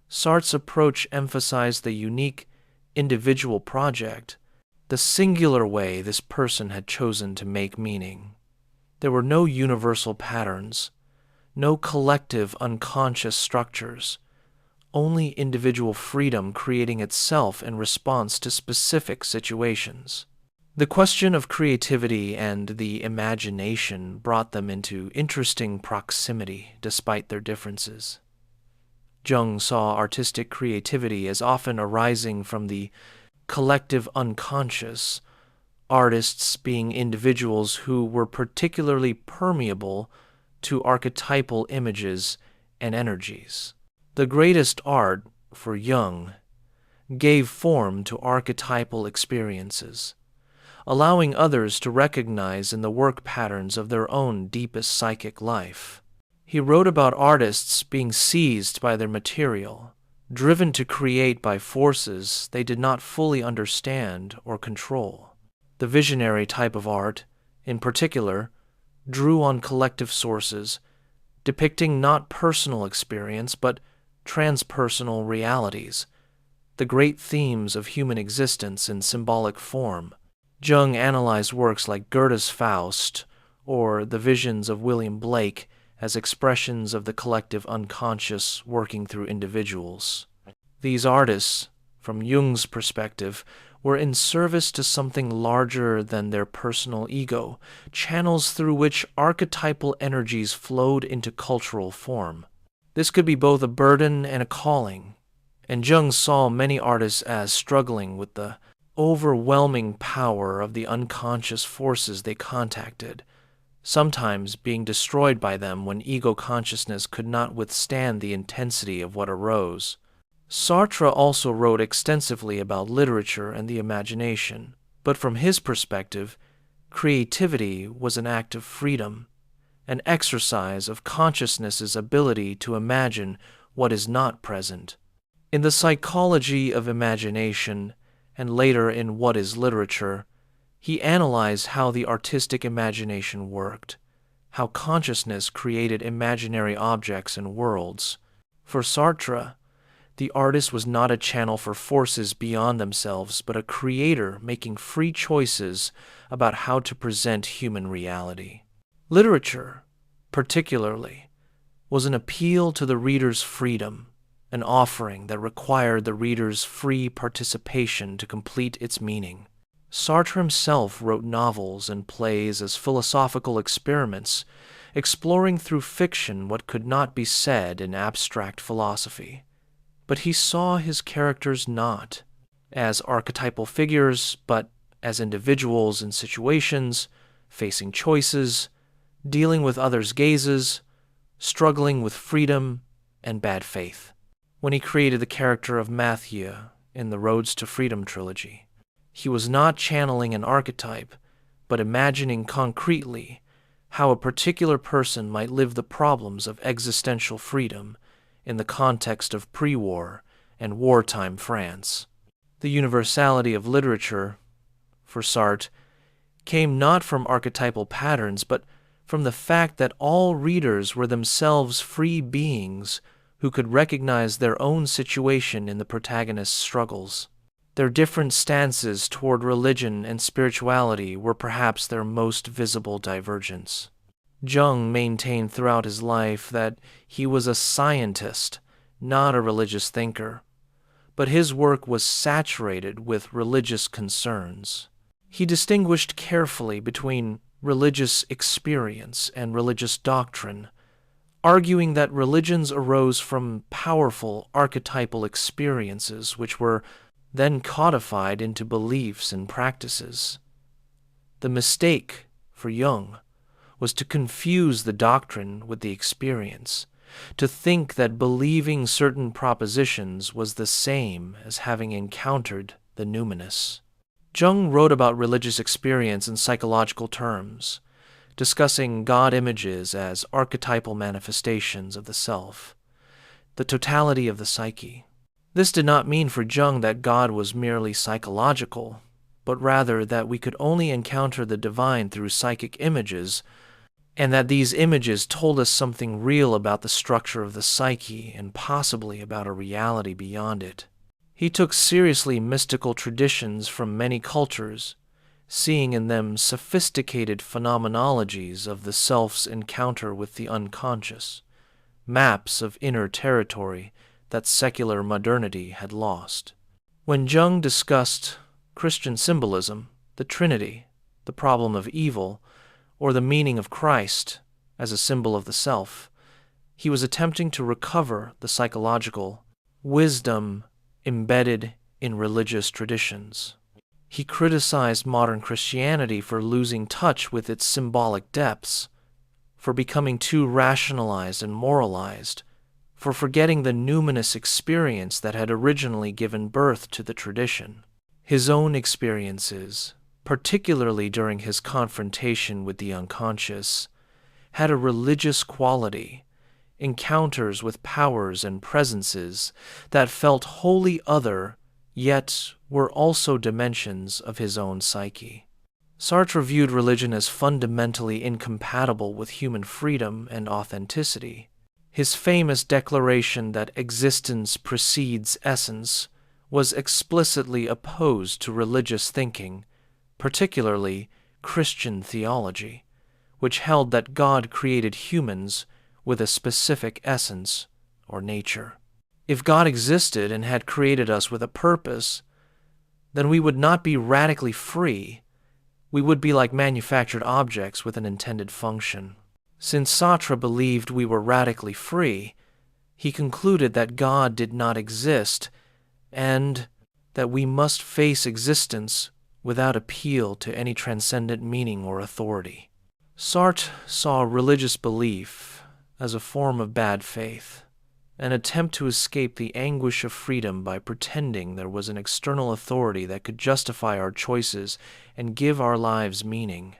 Sartre's approach emphasized the unique, individual project, the singular way this person had chosen to make meaning. There were no universal patterns, no collective unconscious structures, only individual freedom creating itself in response to specific situations. The question of creativity and the imagination brought them into interesting proximity despite their differences. Jung saw artistic creativity as often arising from the collective unconscious, artists being individuals who were particularly permeable to archetypal images and energies. The greatest art, for Jung, gave form to archetypal experiences, allowing others to recognize in the work patterns of their own deepest psychic life. He wrote about artists being seized by their material, driven to create by forces they did not fully understand or control. The visionary type of art, in particular, drew on collective sources, depicting not personal experience but transpersonal realities, the great themes of human existence in symbolic form. Jung analyzed works like Goethe's Faust or the visions of William Blake as expressions of the collective unconscious working through individuals. These artists, from Jung's perspective, were in service to something larger than their personal ego, channels through which archetypal energies flowed into cultural form. This could be both a burden and a calling, and Jung saw many artists as struggling with the overwhelming power of the unconscious forces they contacted, sometimes being destroyed by them when ego consciousness could not withstand the intensity of what arose. Sartre also wrote extensively about literature and the imagination, but from his perspective, creativity was an act of freedom, an exercise of consciousness's ability to imagine what is not present. In The Psychology of Imagination, and later in What is Literature, he analyzed how the artistic imagination worked, how consciousness created imaginary objects and worlds. For Sartre, the artist was not a channel for forces beyond themselves, but a creator making free choices about how to present human reality. Literature, particularly, was an appeal to the reader's freedom, an offering that required the reader's free participation to complete its meaning. Sartre himself wrote novels and plays as philosophical experiments exploring through fiction what could not be said in abstract philosophy. But he saw his characters not as archetypal figures, but as individuals in situations, facing choices, dealing with others' gazes, struggling with freedom and bad faith. When he created the character of Matthew in the Roads to Freedom trilogy, he was not channeling an archetype, but imagining concretely how a particular person might live the problems of existential freedom in the context of pre-war and wartime France. The universality of literature, for Sartre, came not from archetypal patterns, but from the fact that all readers were themselves free beings who could recognize their own situation in the protagonist's struggles. Their different stances toward religion and spirituality were perhaps their most visible divergence. Jung maintained throughout his life that he was a scientist, not a religious thinker, but his work was saturated with religious concerns. He distinguished carefully between religious experience and religious doctrine, arguing that religions arose from powerful archetypal experiences which were then codified into beliefs and practices. The mistake for Jung was to confuse the doctrine with the experience, to think that believing certain propositions was the same as having encountered the numinous. Jung wrote about religious experience in psychological terms, discussing God images as archetypal manifestations of the self, the totality of the psyche. This did not mean for Jung that God was merely psychological, but rather that we could only encounter the divine through psychic images, and that these images told us something real about the structure of the psyche and possibly about a reality beyond it. He took seriously mystical traditions from many cultures, seeing in them sophisticated phenomenologies of the self's encounter with the unconscious, maps of inner territory that secular modernity had lost. When Jung discussed Christian symbolism, the Trinity, the problem of evil, or the meaning of Christ as a symbol of the self, he was attempting to recover the psychological wisdom embedded in religious traditions. He criticized modern Christianity for losing touch with its symbolic depths, for becoming too rationalized and moralized, for forgetting the numinous experience that had originally given birth to the tradition. His own experiences, particularly during his confrontation with the unconscious, had a religious quality, encounters with powers and presences that felt wholly other, yet were also dimensions of his own psyche. Sartre viewed religion as fundamentally incompatible with human freedom and authenticity. His famous declaration that existence precedes essence was explicitly opposed to religious thinking, particularly Christian theology, which held that God created humans with a specific essence or nature. If God existed and had created us with a purpose, then we would not be radically free. We would be like manufactured objects with an intended function. Since Sartre believed we were radically free, he concluded that God did not exist and that we must face existence without appeal to any transcendent meaning or authority. Sartre saw religious belief as a form of bad faith, an attempt to escape the anguish of freedom by pretending there was an external authority that could justify our choices and give our lives meaning.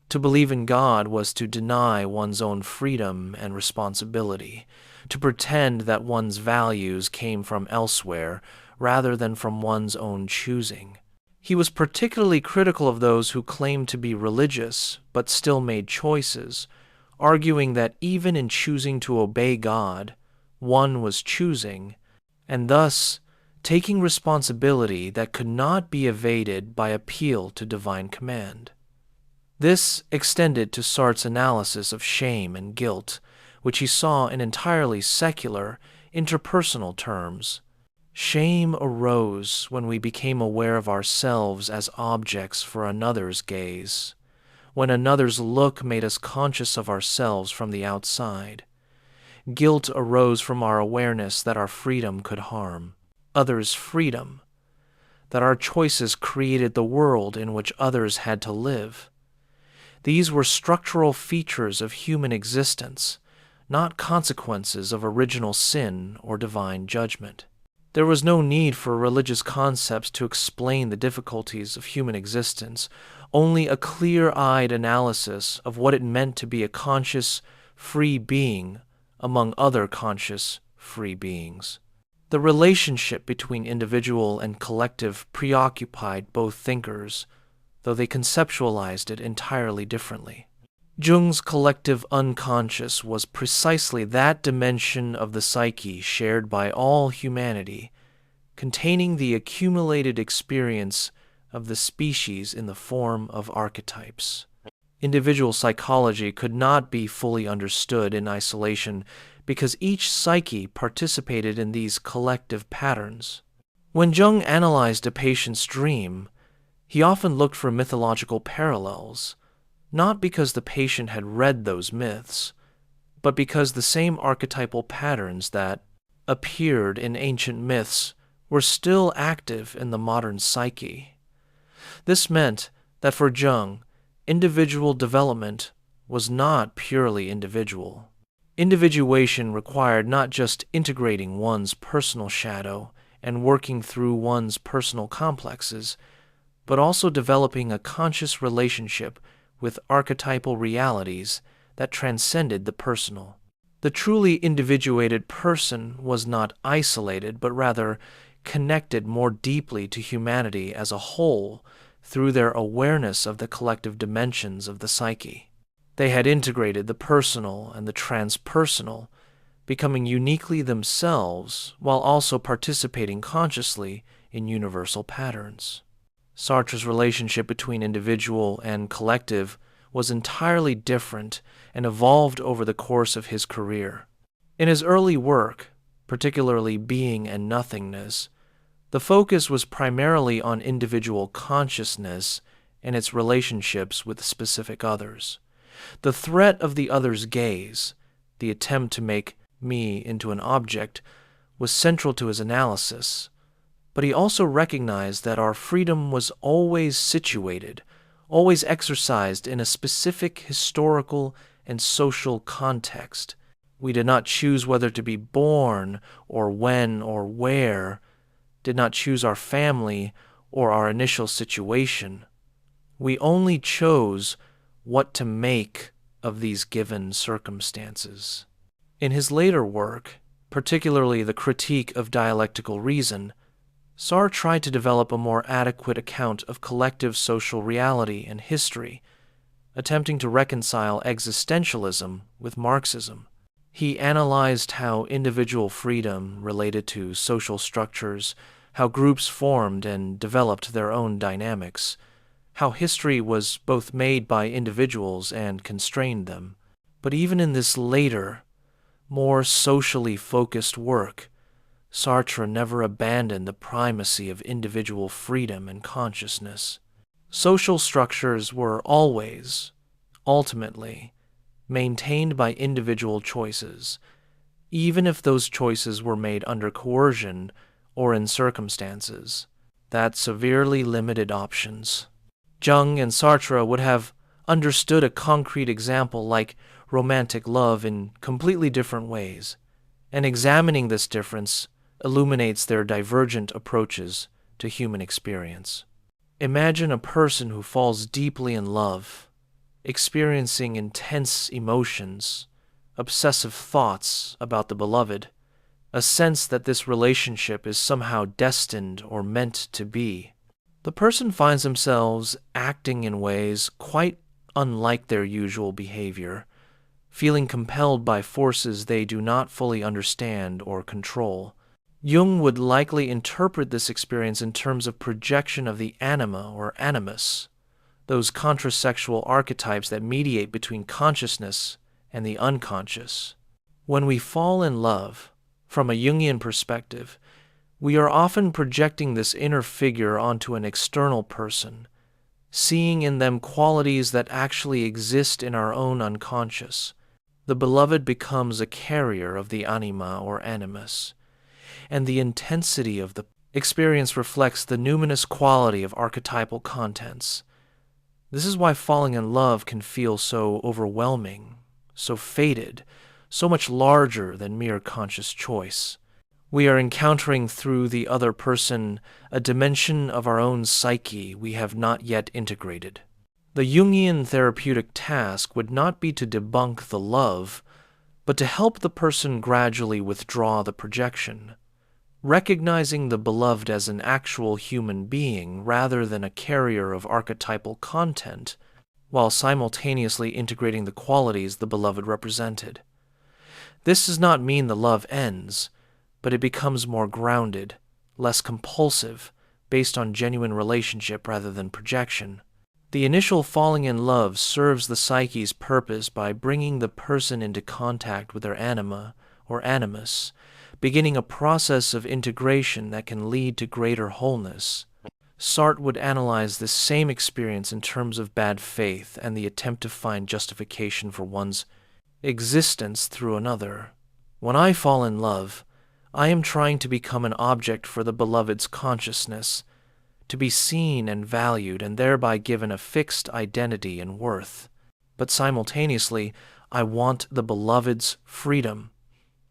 To believe in God was to deny one's own freedom and responsibility, to pretend that one's values came from elsewhere rather than from one's own choosing. He was particularly critical of those who claimed to be religious but still made choices, arguing that even in choosing to obey God, one was choosing, and thus taking responsibility that could not be evaded by appeal to divine command. This extended to Sartre's analysis of shame and guilt, which he saw in entirely secular, interpersonal terms. Shame arose when we became aware of ourselves as objects for another's gaze, when another's look made us conscious of ourselves from the outside. Guilt arose from our awareness that our freedom could harm others' freedom, that our choices created the world in which others had to live. These were structural features of human existence, not consequences of original sin or divine judgment. There was no need for religious concepts to explain the difficulties of human existence, only a clear-eyed analysis of what it meant to be a conscious, free being among other conscious, free beings. The relationship between individual and collective preoccupied both thinkers, though they conceptualized it entirely differently. Jung's collective unconscious was precisely that dimension of the psyche shared by all humanity, containing the accumulated experience of the species in the form of archetypes. Individual psychology could not be fully understood in isolation because each psyche participated in these collective patterns. When Jung analyzed a patient's dream, he often looked for mythological parallels, not because the patient had read those myths, but because the same archetypal patterns that appeared in ancient myths were still active in the modern psyche. This meant that for Jung, individual development was not purely individual. Individuation required not just integrating one's personal shadow and working through one's personal complexes, but also developing a conscious relationship with archetypal realities that transcended the personal. The truly individuated person was not isolated, but rather connected more deeply to humanity as a whole through their awareness of the collective dimensions of the psyche. They had integrated the personal and the transpersonal, becoming uniquely themselves while also participating consciously in universal patterns. Sartre's relationship between individual and collective was entirely different and evolved over the course of his career. In his early work, particularly Being and Nothingness, the focus was primarily on individual consciousness and its relationships with specific others. The threat of the other's gaze, the attempt to make me into an object, was central to his analysis, but he also recognized that our freedom was always situated, always exercised in a specific historical and social context. We did not choose whether to be born or when or where, did not choose our family or our initial situation. We only chose what to make of these given circumstances. In his later work, particularly the Critique of Dialectical Reason, Sartre tried to develop a more adequate account of collective social reality and history, attempting to reconcile existentialism with Marxism. He analyzed how individual freedom related to social structures, how groups formed and developed their own dynamics, how history was both made by individuals and constrained them. But even in this later, more socially focused work, Sartre never abandoned the primacy of individual freedom and consciousness. Social structures were always, ultimately, maintained by individual choices, even if those choices were made under coercion or in circumstances that severely limited options. Jung and Sartre would have understood a concrete example like romantic love in completely different ways, and examining this difference illuminates their divergent approaches to human experience. Imagine a person who falls deeply in love, experiencing intense emotions, obsessive thoughts about the beloved, a sense that this relationship is somehow destined or meant to be. The person finds themselves acting in ways quite unlike their usual behavior, feeling compelled by forces they do not fully understand or control. Jung would likely interpret this experience in terms of projection of the anima or animus, those contrasexual archetypes that mediate between consciousness and the unconscious. When we fall in love, from a Jungian perspective, we are often projecting this inner figure onto an external person, seeing in them qualities that actually exist in our own unconscious. The beloved becomes a carrier of the anima or animus, and the intensity of the experience reflects the numinous quality of archetypal contents. This is why falling in love can feel so overwhelming, so fated, so much larger than mere conscious choice. We are encountering through the other person a dimension of our own psyche we have not yet integrated. The Jungian therapeutic task would not be to debunk the love, but to help the person gradually withdraw the projection, recognizing the beloved as an actual human being rather than a carrier of archetypal content, while simultaneously integrating the qualities the beloved represented. This does not mean the love ends, but it becomes more grounded, less compulsive, based on genuine relationship rather than projection. The initial falling in love serves the psyche's purpose by bringing the person into contact with their anima or animus, beginning a process of integration that can lead to greater wholeness. Sartre would analyze this same experience in terms of bad faith and the attempt to find justification for one's existence through another. When I fall in love, I am trying to become an object for the beloved's consciousness, to be seen and valued and thereby given a fixed identity and worth. But simultaneously, I want the beloved's freedom.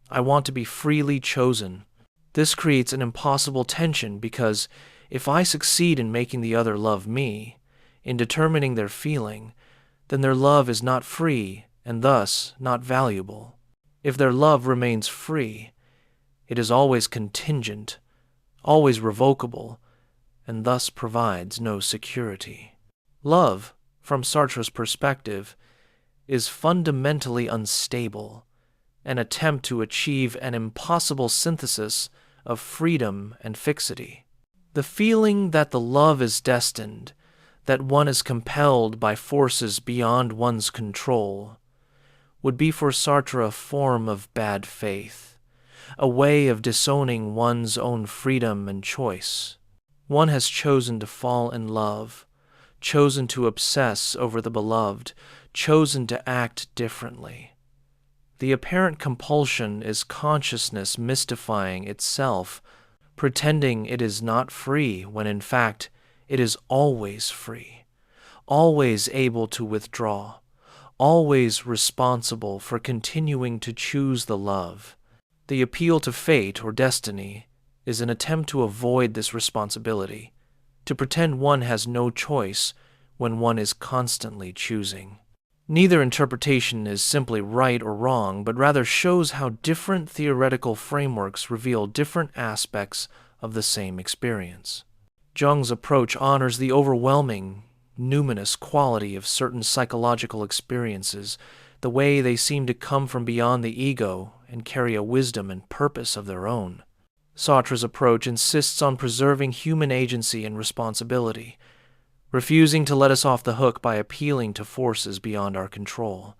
I want to be freely chosen. This creates an impossible tension because if I succeed in making the other love me, in determining their feeling, then their love is not free and thus not valuable. If their love remains free, it is always contingent, always revocable, and thus provides no security. Love, from Sartre's perspective, is fundamentally unstable, an attempt to achieve an impossible synthesis of freedom and fixity. The feeling that the love is destined, that one is compelled by forces beyond one's control, would be for Sartre a form of bad faith, a way of disowning one's own freedom and choice. One has chosen to fall in love, chosen to obsess over the beloved, chosen to act differently. The apparent compulsion is consciousness mystifying itself, pretending it is not free when in fact it is always free, always able to withdraw, always responsible for continuing to choose the love. The appeal to fate or destiny is an attempt to avoid this responsibility, to pretend one has no choice when one is constantly choosing. Neither interpretation is simply right or wrong, but rather shows how different theoretical frameworks reveal different aspects of the same experience. Jung's approach honors the overwhelming, numinous quality of certain psychological experiences, the way they seem to come from beyond the ego and carry a wisdom and purpose of their own. Sartre's approach insists on preserving human agency and responsibility, refusing to let us off the hook by appealing to forces beyond our control.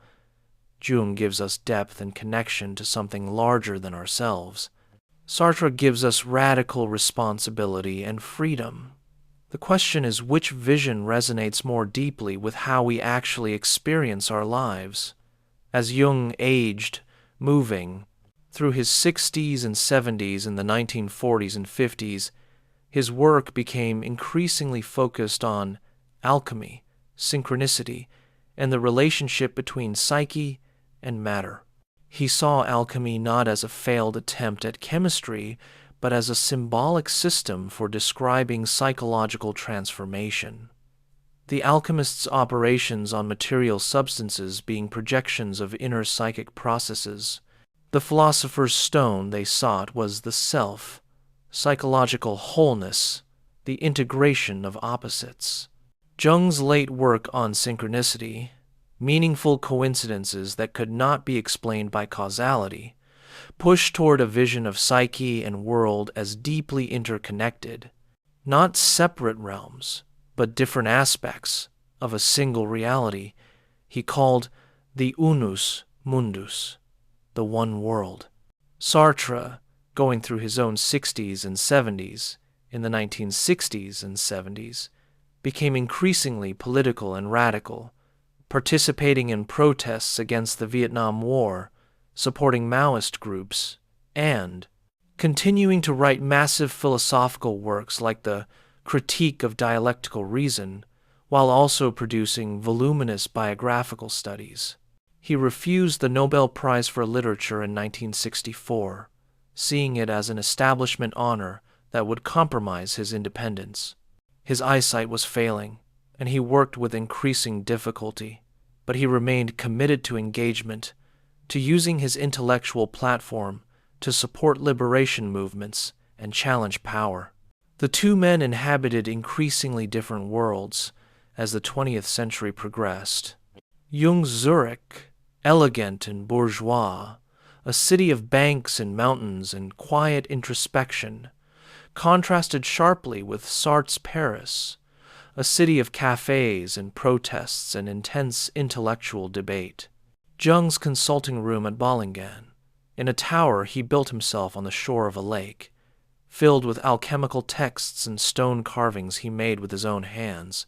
Jung gives us depth and connection to something larger than ourselves. Sartre gives us radical responsibility and freedom. The question is which vision resonates more deeply with how we actually experience our lives. As Jung aged, moving, through his 60s and 70s in the 1940s and 50s, his work became increasingly focused on alchemy, synchronicity, and the relationship between psyche and matter. He saw alchemy not as a failed attempt at chemistry, but as a symbolic system for describing psychological transformation. The alchemist's operations on material substances being projections of inner psychic processes. The philosopher's stone they sought was the self, psychological wholeness, the integration of opposites. Jung's late work on synchronicity, meaningful coincidences that could not be explained by causality, pushed toward a vision of psyche and world as deeply interconnected, not separate realms, but different aspects of a single reality he called the unus mundus, the one world. Sartre, going through his own 60s and 70s, in the 1960s and 70s, became increasingly political and radical, participating in protests against the Vietnam War, supporting Maoist groups, and continuing to write massive philosophical works like the Critique of Dialectical Reason, while also producing voluminous biographical studies. He refused the Nobel Prize for Literature in 1964, seeing it as an establishment honor that would compromise his independence. His eyesight was failing, and he worked with increasing difficulty, but he remained committed to engagement, to using his intellectual platform to support liberation movements and challenge power. The two men inhabited increasingly different worlds as the 20th century progressed. Jung's Zurich, elegant and bourgeois, a city of banks and mountains and quiet introspection, contrasted sharply with Sartre's Paris, a city of cafes and protests and intense intellectual debate. Jung's consulting room at Bollingen, in a tower he built himself on the shore of a lake, filled with alchemical texts and stone carvings he made with his own hands,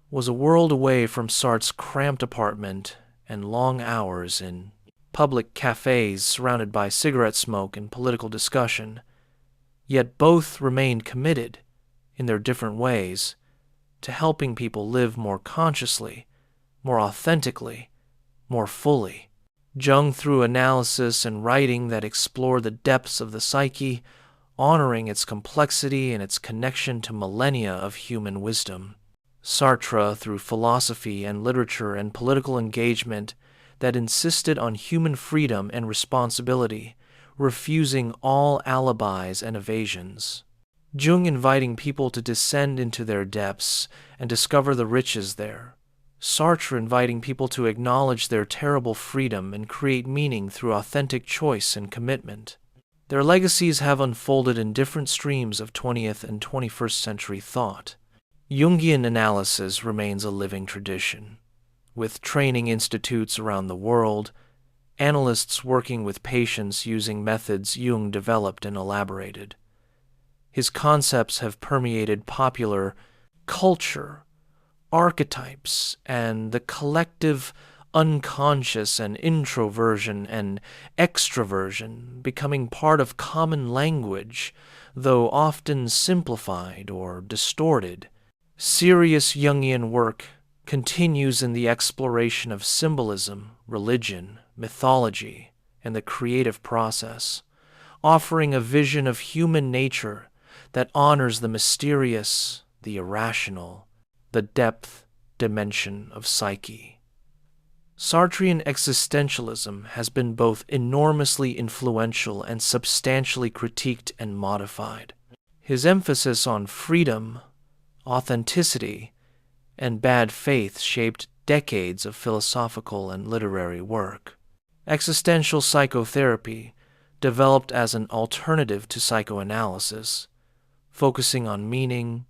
was a world away from Sartre's cramped apartment and long hours in public cafes surrounded by cigarette smoke and political discussion. Yet both remained committed, in their different ways, to helping people live more consciously, more authentically, more fully. Jung, through analysis and writing that explore the depths of the psyche, honoring its complexity and its connection to millennia of human wisdom. Sartre, through philosophy and literature and political engagement that insisted on human freedom and responsibility, refusing all alibis and evasions. Jung inviting people to descend into their depths and discover the riches there. Sartre inviting people to acknowledge their terrible freedom and create meaning through authentic choice and commitment. Their legacies have unfolded in different streams of 20th and 21st century thought. Jungian analysis remains a living tradition, with training institutes around the world, analysts working with patients using methods Jung developed and elaborated. His concepts have permeated popular culture, archetypes, and the collective unconscious and introversion and extroversion, becoming part of common language, though often simplified or distorted. Serious Jungian work continues in the exploration of symbolism, religion, mythology, and the creative process, offering a vision of human nature that honors the mysterious, the irrational, the depth dimension of psyche. Sartrean existentialism has been both enormously influential and substantially critiqued and modified. His emphasis on freedom, authenticity, and bad faith shaped decades of philosophical and literary work. Existential psychotherapy, developed as an alternative to psychoanalysis, focusing on meaning,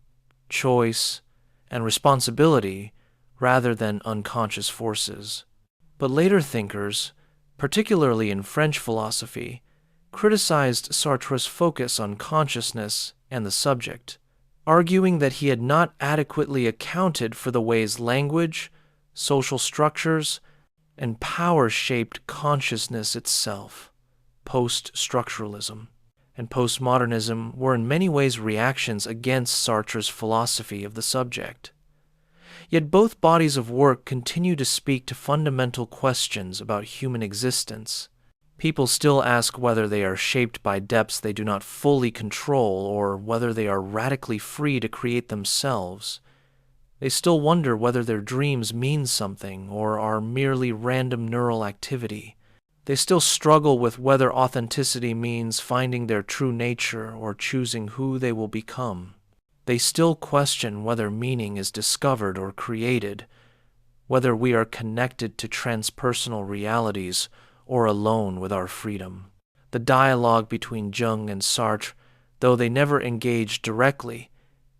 choice, and responsibility rather than unconscious forces. But later thinkers, particularly in French philosophy, criticized Sartre's focus on consciousness and the subject, arguing that he had not adequately accounted for the ways language, social structures, and power shaped consciousness itself. Post-structuralism and postmodernism were in many ways reactions against Sartre's philosophy of the subject. Yet both bodies of work continue to speak to fundamental questions about human existence. People still ask whether they are shaped by depths they do not fully control or whether they are radically free to create themselves. They still wonder whether their dreams mean something or are merely random neural activity. They still struggle with whether authenticity means finding their true nature or choosing who they will become. They still question whether meaning is discovered or created, whether we are connected to transpersonal realities or alone with our freedom. The dialogue between Jung and Sartre, though they never engaged directly,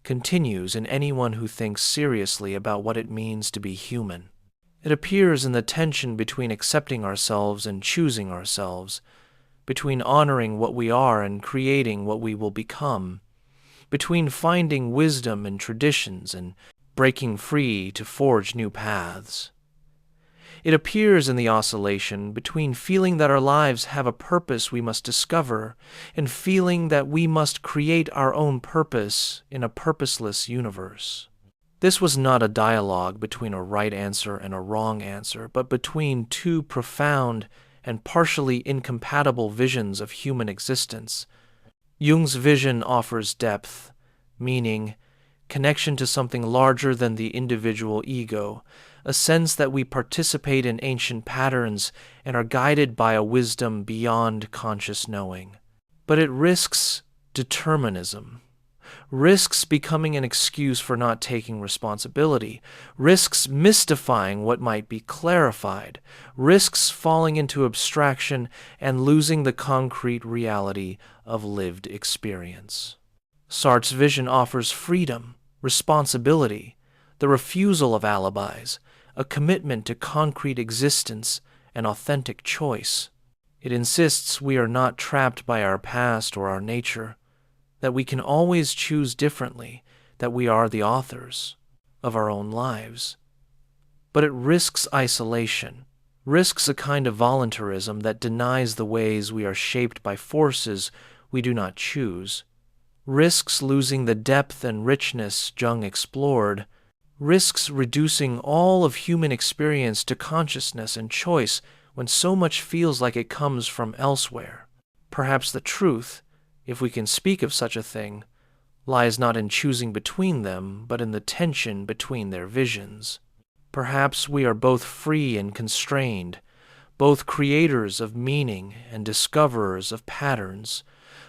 continues in anyone who thinks seriously about what it means to be human. It appears in the tension between accepting ourselves and choosing ourselves, between honoring what we are and creating what we will become, between finding wisdom in traditions and breaking free to forge new paths. It appears in the oscillation between feeling that our lives have a purpose we must discover and feeling that we must create our own purpose in a purposeless universe. This was not a dialogue between a right answer and a wrong answer, but between two profound and partially incompatible visions of human existence. Jung's vision offers depth, meaning, connection to something larger than the individual ego, a sense that we participate in ancient patterns and are guided by a wisdom beyond conscious knowing. But it risks determinism, risks becoming an excuse for not taking responsibility, risks mystifying what might be clarified, risks falling into abstraction and losing the concrete reality of lived experience. Sartre's vision offers freedom, responsibility, the refusal of alibis, a commitment to concrete existence and authentic choice. It insists we are not trapped by our past or our nature, that we can always choose differently, that we are the authors of our own lives. But it risks isolation, risks a kind of voluntarism that denies the ways we are shaped by forces we do not choose, risks losing the depth and richness Jung explored, risks reducing all of human experience to consciousness and choice when so much feels like it comes from elsewhere. Perhaps the truth, if we can speak of such a thing, lies not in choosing between them, but in the tension between their visions. Perhaps we are both free and constrained, both creators of meaning and discoverers of patterns,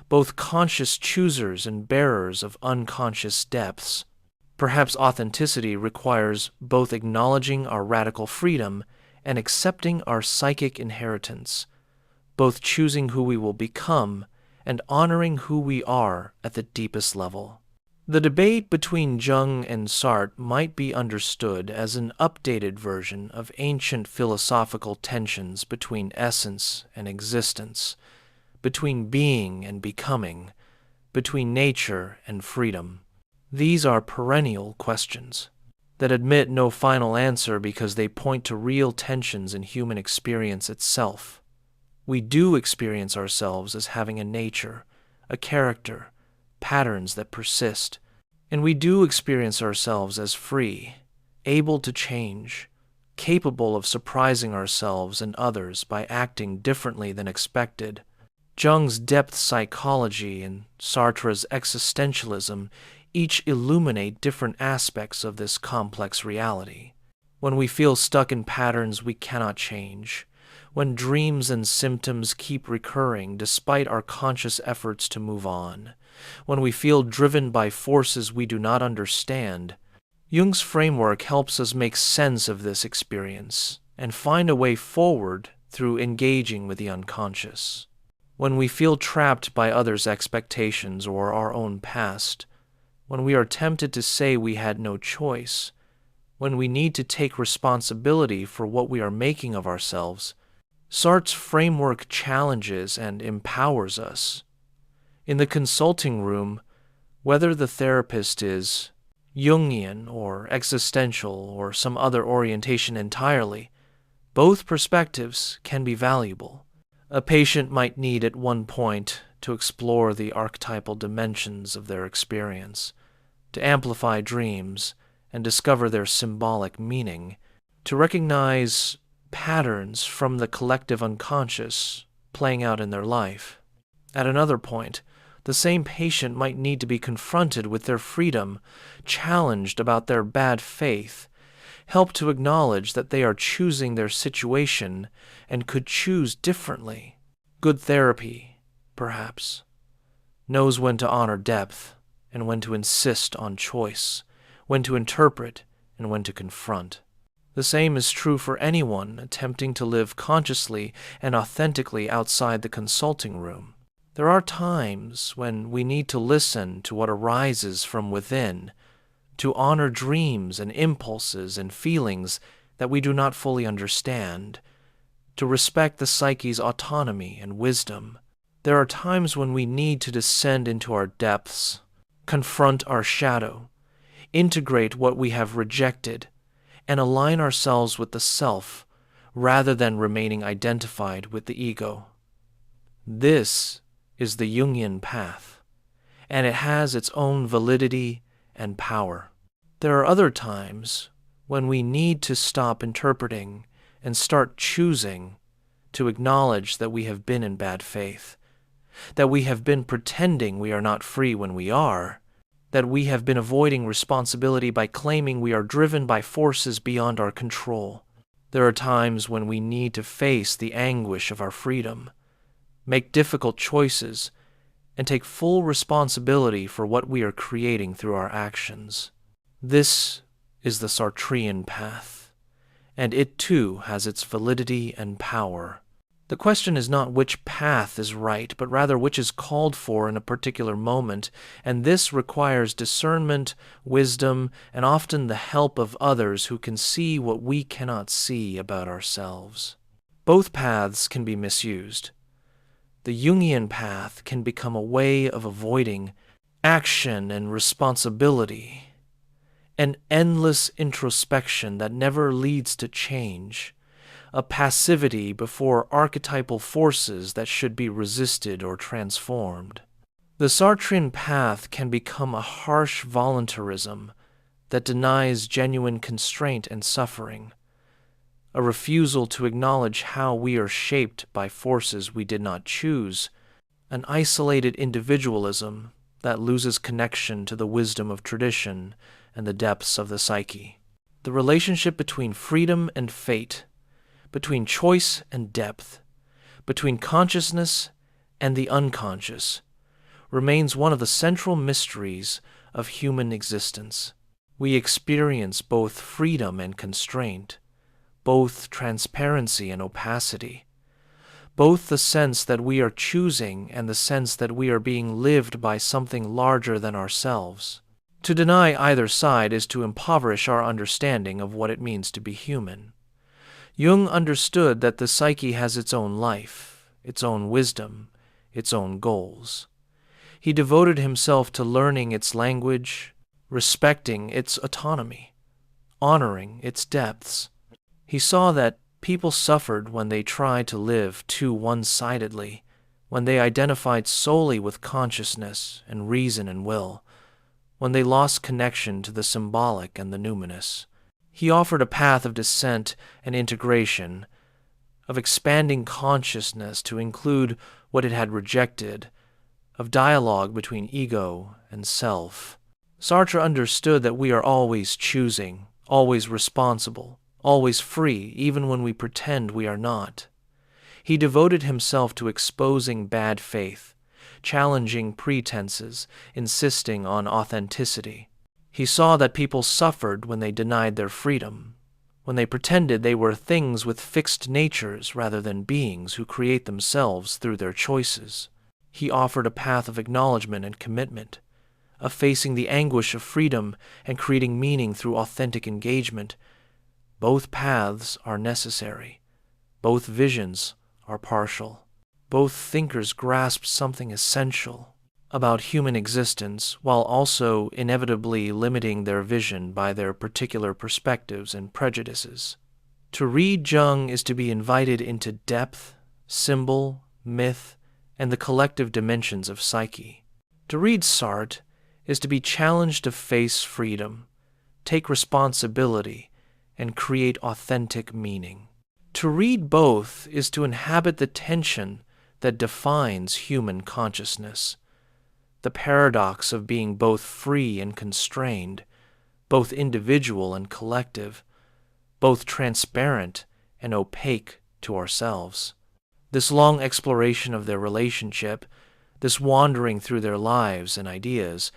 both conscious choosers and bearers of unconscious depths. Perhaps authenticity requires both acknowledging our radical freedom and accepting our psychic inheritance, both choosing who we will become and honoring who we are at the deepest level. The debate between Jung and Sartre might be understood as an updated version of ancient philosophical tensions between essence and existence, between being and becoming, between nature and freedom. These are perennial questions that admit no final answer because they point to real tensions in human experience itself. We do experience ourselves as having a nature, a character, patterns that persist, and we do experience ourselves as free, able to change, capable of surprising ourselves and others by acting differently than expected. Jung's depth psychology and Sartre's existentialism each illuminate different aspects of this complex reality. When we feel stuck in patterns we cannot change, when dreams and symptoms keep recurring despite our conscious efforts to move on, when we feel driven by forces we do not understand, Jung's framework helps us make sense of this experience and find a way forward through engaging with the unconscious. When we feel trapped by others' expectations or our own past, when we are tempted to say we had no choice, when we need to take responsibility for what we are making of ourselves, Sartre's framework challenges and empowers us. In the consulting room, whether the therapist is Jungian or existential or some other orientation entirely, both perspectives can be valuable. A patient might need at one point to explore the archetypal dimensions of their experience, to amplify dreams and discover their symbolic meaning, to recognize patterns from the collective unconscious playing out in their life. At another point, the same patient might need to be confronted with their freedom, challenged about their bad faith, helped to acknowledge that they are choosing their situation and could choose differently. Good therapy, perhaps, knows when to honor depth and when to insist on choice, when to interpret and when to confront. The same is true for anyone attempting to live consciously and authentically outside the consulting room. There are times when we need to listen to what arises from within, to honor dreams and impulses and feelings that we do not fully understand, to respect the psyche's autonomy and wisdom. There are times when we need to descend into our depths, confront our shadow, integrate what we have rejected, and align ourselves with the self rather than remaining identified with the ego. This is the Jungian path, and it has its own validity and power. There are other times when we need to stop interpreting and start choosing to acknowledge that we have been in bad faith, that we have been pretending we are not free when we are, that we have been avoiding responsibility by claiming we are driven by forces beyond our control. There are times when we need to face the anguish of our freedom, make difficult choices, and take full responsibility for what we are creating through our actions. This is the Sartrean path, and it too has its validity and power. The question is not which path is right, but rather which is called for in a particular moment, and this requires discernment, wisdom, and often the help of others who can see what we cannot see about ourselves. Both paths can be misused. The Jungian path can become a way of avoiding action and responsibility, an endless introspection that never leads to change, a passivity before archetypal forces that should be resisted or transformed. The Sartrean path can become a harsh voluntarism that denies genuine constraint and suffering, a refusal to acknowledge how we are shaped by forces we did not choose, an isolated individualism that loses connection to the wisdom of tradition and the depths of the psyche. The relationship between freedom and fate, between choice and depth, between consciousness and the unconscious, remains one of the central mysteries of human existence. We experience both freedom and constraint, both transparency and opacity, both the sense that we are choosing and the sense that we are being lived by something larger than ourselves. To deny either side is to impoverish our understanding of what it means to be human. Jung understood that the psyche has its own life, its own wisdom, its own goals. He devoted himself to learning its language, respecting its autonomy, honoring its depths. He saw that people suffered when they tried to live too one-sidedly, when they identified solely with consciousness and reason and will, when they lost connection to the symbolic and the numinous. He offered a path of descent and integration, of expanding consciousness to include what it had rejected, of dialogue between ego and self. Sartre understood that we are always choosing, always responsible, always free, even when we pretend we are not. He devoted himself to exposing bad faith, challenging pretenses, insisting on authenticity. He saw that people suffered when they denied their freedom, when they pretended they were things with fixed natures rather than beings who create themselves through their choices. He offered a path of acknowledgement and commitment, of facing the anguish of freedom and creating meaning through authentic engagement. Both paths are necessary. Both visions are partial. Both thinkers grasp something essential about human existence while also inevitably limiting their vision by their particular perspectives and prejudices. To read Jung is to be invited into depth, symbol, myth, and the collective dimensions of psyche. To read Sartre is to be challenged to face freedom, take responsibility, and create authentic meaning. To read both is to inhabit the tension that defines human consciousness, the paradox of being both free and constrained, both individual and collective, both transparent and opaque to ourselves. This long exploration of their relationship, this wandering through their lives and ideas,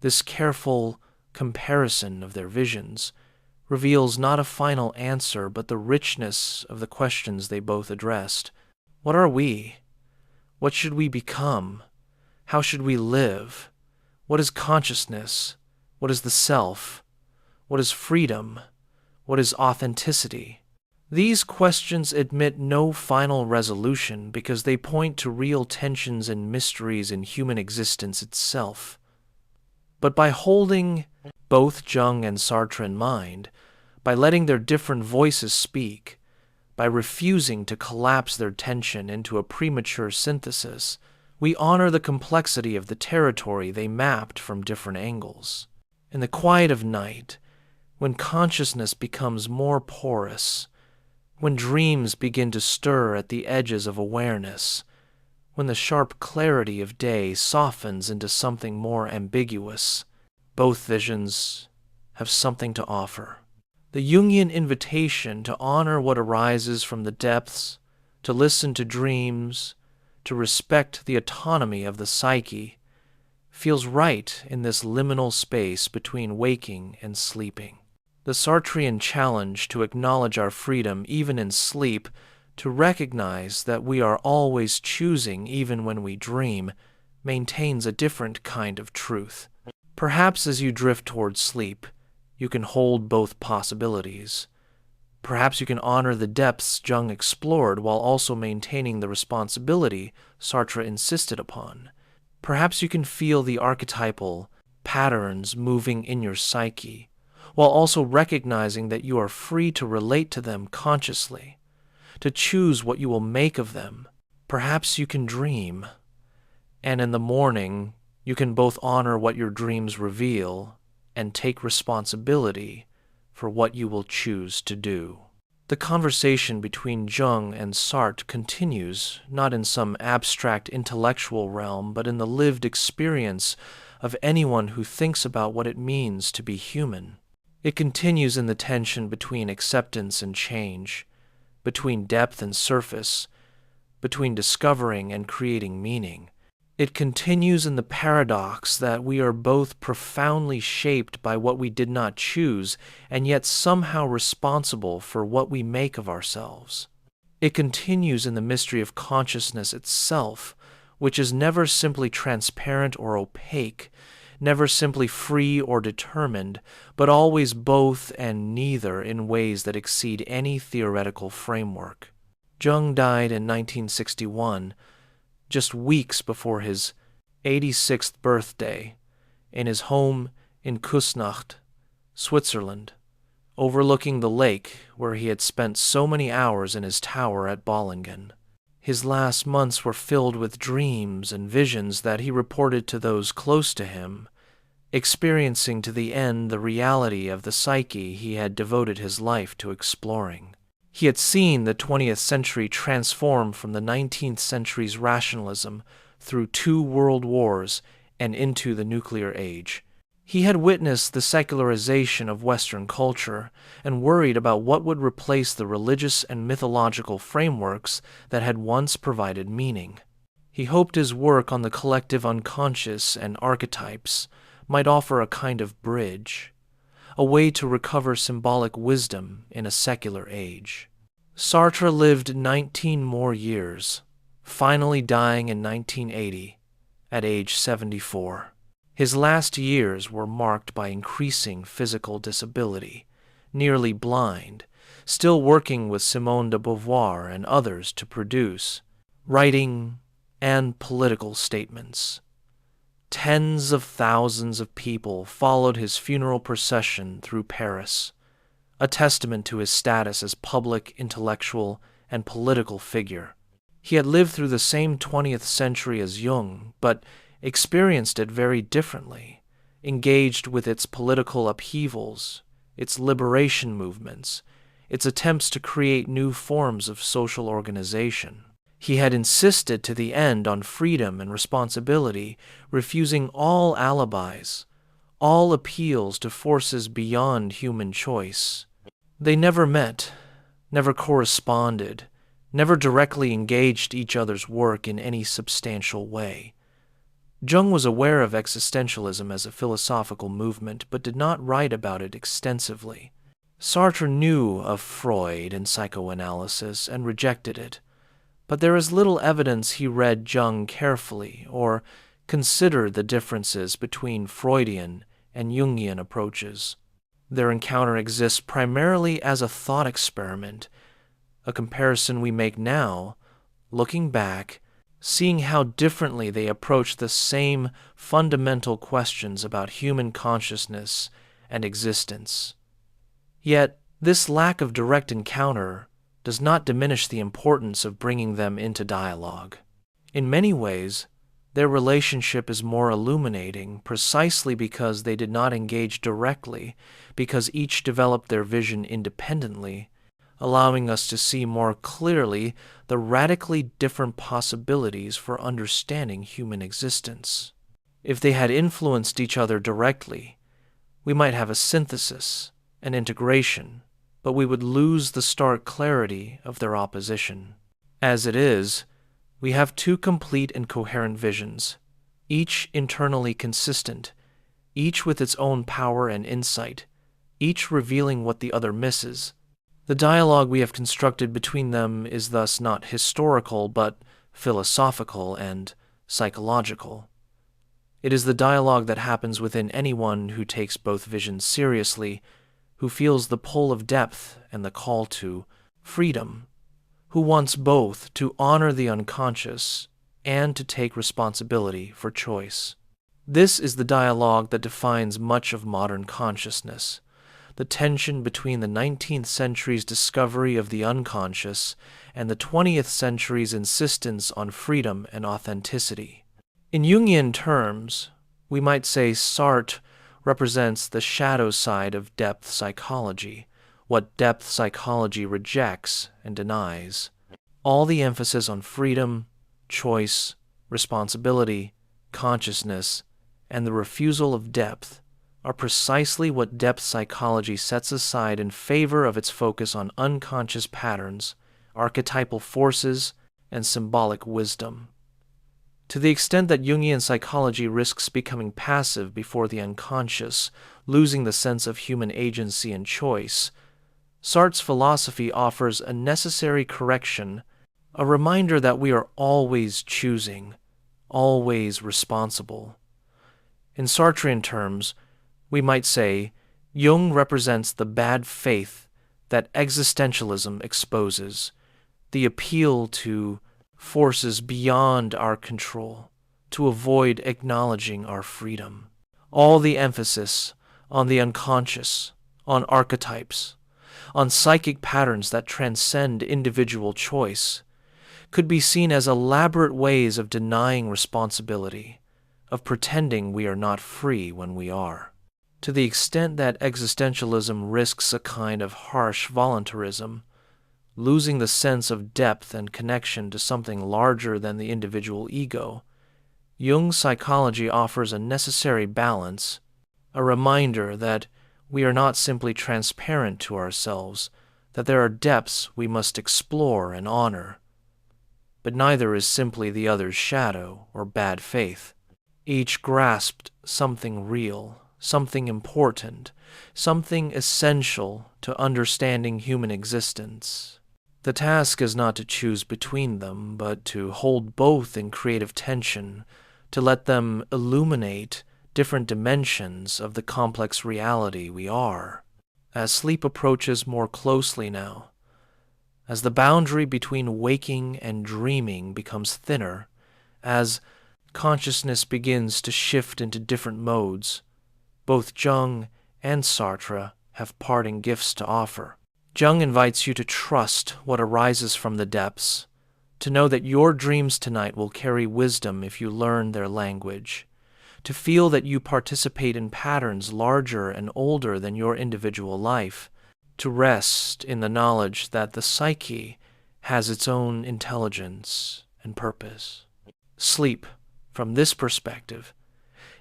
this careful comparison of their visions, reveals not a final answer but the richness of the questions they both addressed. What are we? What should we become? How should we live? What is consciousness? What is the self? What is freedom? What is authenticity? These questions admit no final resolution because they point to real tensions and mysteries in human existence itself. But by holding both Jung and Sartre in mind, by letting their different voices speak, by refusing to collapse their tension into a premature synthesis, we honor the complexity of the territory they mapped from different angles. In the quiet of night, when consciousness becomes more porous, when dreams begin to stir at the edges of awareness, when the sharp clarity of day softens into something more ambiguous, both visions have something to offer. The Jungian invitation to honor what arises from the depths, to listen to dreams, to respect the autonomy of the psyche, feels right in this liminal space between waking and sleeping. The Sartrean challenge to acknowledge our freedom even in sleep, to recognize that we are always choosing even when we dream, maintains a different kind of truth. Perhaps as you drift towards sleep, you can hold both possibilities. Perhaps you can honor the depths Jung explored while also maintaining the responsibility Sartre insisted upon. Perhaps you can feel the archetypal patterns moving in your psyche, while also recognizing that you are free to relate to them consciously, to choose what you will make of them. Perhaps you can dream, and in the morning you can both honor what your dreams reveal and take responsibility for what you will choose to do. The conversation between Jung and Sartre continues, not in some abstract intellectual realm, but in the lived experience of anyone who thinks about what it means to be human. It continues in the tension between acceptance and change, between depth and surface, between discovering and creating meaning. It continues in the paradox that we are both profoundly shaped by what we did not choose and yet somehow responsible for what we make of ourselves. It continues in the mystery of consciousness itself, which is never simply transparent or opaque, never simply free or determined, but always both and neither in ways that exceed any theoretical framework. Jung died in 1961, just weeks before his 86th birthday, in his home in Küsnacht, Switzerland, overlooking the lake where he had spent so many hours in his tower at Bollingen. His last months were filled with dreams and visions that he reported to those close to him, experiencing to the end the reality of the psyche he had devoted his life to exploring. He had seen the 20th century transform from the 19th century's rationalism through 2 world wars and into the nuclear age. He had witnessed the secularization of Western culture and worried about what would replace the religious and mythological frameworks that had once provided meaning. He hoped his work on the collective unconscious and archetypes might offer a kind of bridge, a way to recover symbolic wisdom in a secular age. Sartre lived 19 more years, finally dying in 1980 at age 74. His last years were marked by increasing physical disability, nearly blind, still working with Simone de Beauvoir and others to produce writing and political statements. Tens of thousands of people followed his funeral procession through Paris, a testament to his status as public, intellectual, and political figure. He had lived through the same 20th century as Jung, but experienced it very differently, engaged with its political upheavals, its liberation movements, its attempts to create new forms of social organization. He had insisted to the end on freedom and responsibility, refusing all alibis, all appeals to forces beyond human choice. They never met, never corresponded, never directly engaged each other's work in any substantial way. Jung was aware of existentialism as a philosophical movement, but did not write about it extensively. Sartre knew of Freud and psychoanalysis and rejected it, but there is little evidence he read Jung carefully or considered the differences between Freudian and Jungian approaches. Their encounter exists primarily as a thought experiment, a comparison we make now, looking back, seeing how differently they approach the same fundamental questions about human consciousness and existence. Yet, this lack of direct encounter does not diminish the importance of bringing them into dialogue. In many ways, their relationship is more illuminating precisely because they did not engage directly, because each developed their vision independently, allowing us to see more clearly the radically different possibilities for understanding human existence. If they had influenced each other directly, we might have a synthesis, an integration, but we would lose the stark clarity of their opposition. As it is, we have two complete and coherent visions, each internally consistent, each with its own power and insight, each revealing what the other misses. The dialogue we have constructed between them is thus not historical, but philosophical and psychological. It is the dialogue that happens within anyone who takes both visions seriously, who feels the pull of depth and the call to freedom, who wants both to honor the unconscious and to take responsibility for choice. This is the dialogue that defines much of modern consciousness, the tension between the 19th century's discovery of the unconscious and the 20th century's insistence on freedom and authenticity. In Jungian terms, we might say Sartre represents the shadow side of depth psychology, what depth psychology rejects and denies. All the emphasis on freedom, choice, responsibility, consciousness, and the refusal of depth are precisely what depth psychology sets aside in favor of its focus on unconscious patterns, archetypal forces, and symbolic wisdom. To the extent that Jungian psychology risks becoming passive before the unconscious, losing the sense of human agency and choice, Sartre's philosophy offers a necessary correction, a reminder that we are always choosing, always responsible. In Sartrean terms, we might say Jung represents the bad faith that existentialism exposes, the appeal to forces beyond our control, to avoid acknowledging our freedom. All the emphasis on the unconscious, on archetypes, on psychic patterns that transcend individual choice, could be seen as elaborate ways of denying responsibility, of pretending we are not free when we are. To the extent that existentialism risks a kind of harsh voluntarism, losing the sense of depth and connection to something larger than the individual ego, Jung's psychology offers a necessary balance, a reminder that we are not simply transparent to ourselves, that there are depths we must explore and honor. But neither is simply the other's shadow or bad faith. Each grasped something real, something important, something essential to understanding human existence. The task is not to choose between them, but to hold both in creative tension, to let them illuminate different dimensions of the complex reality we are. As sleep approaches more closely now, as the boundary between waking and dreaming becomes thinner, as consciousness begins to shift into different modes, both Jung and Sartre have parting gifts to offer. Jung invites you to trust what arises from the depths, to know that your dreams tonight will carry wisdom if you learn their language, to feel that you participate in patterns larger and older than your individual life, to rest in the knowledge that the psyche has its own intelligence and purpose. Sleep, from this perspective,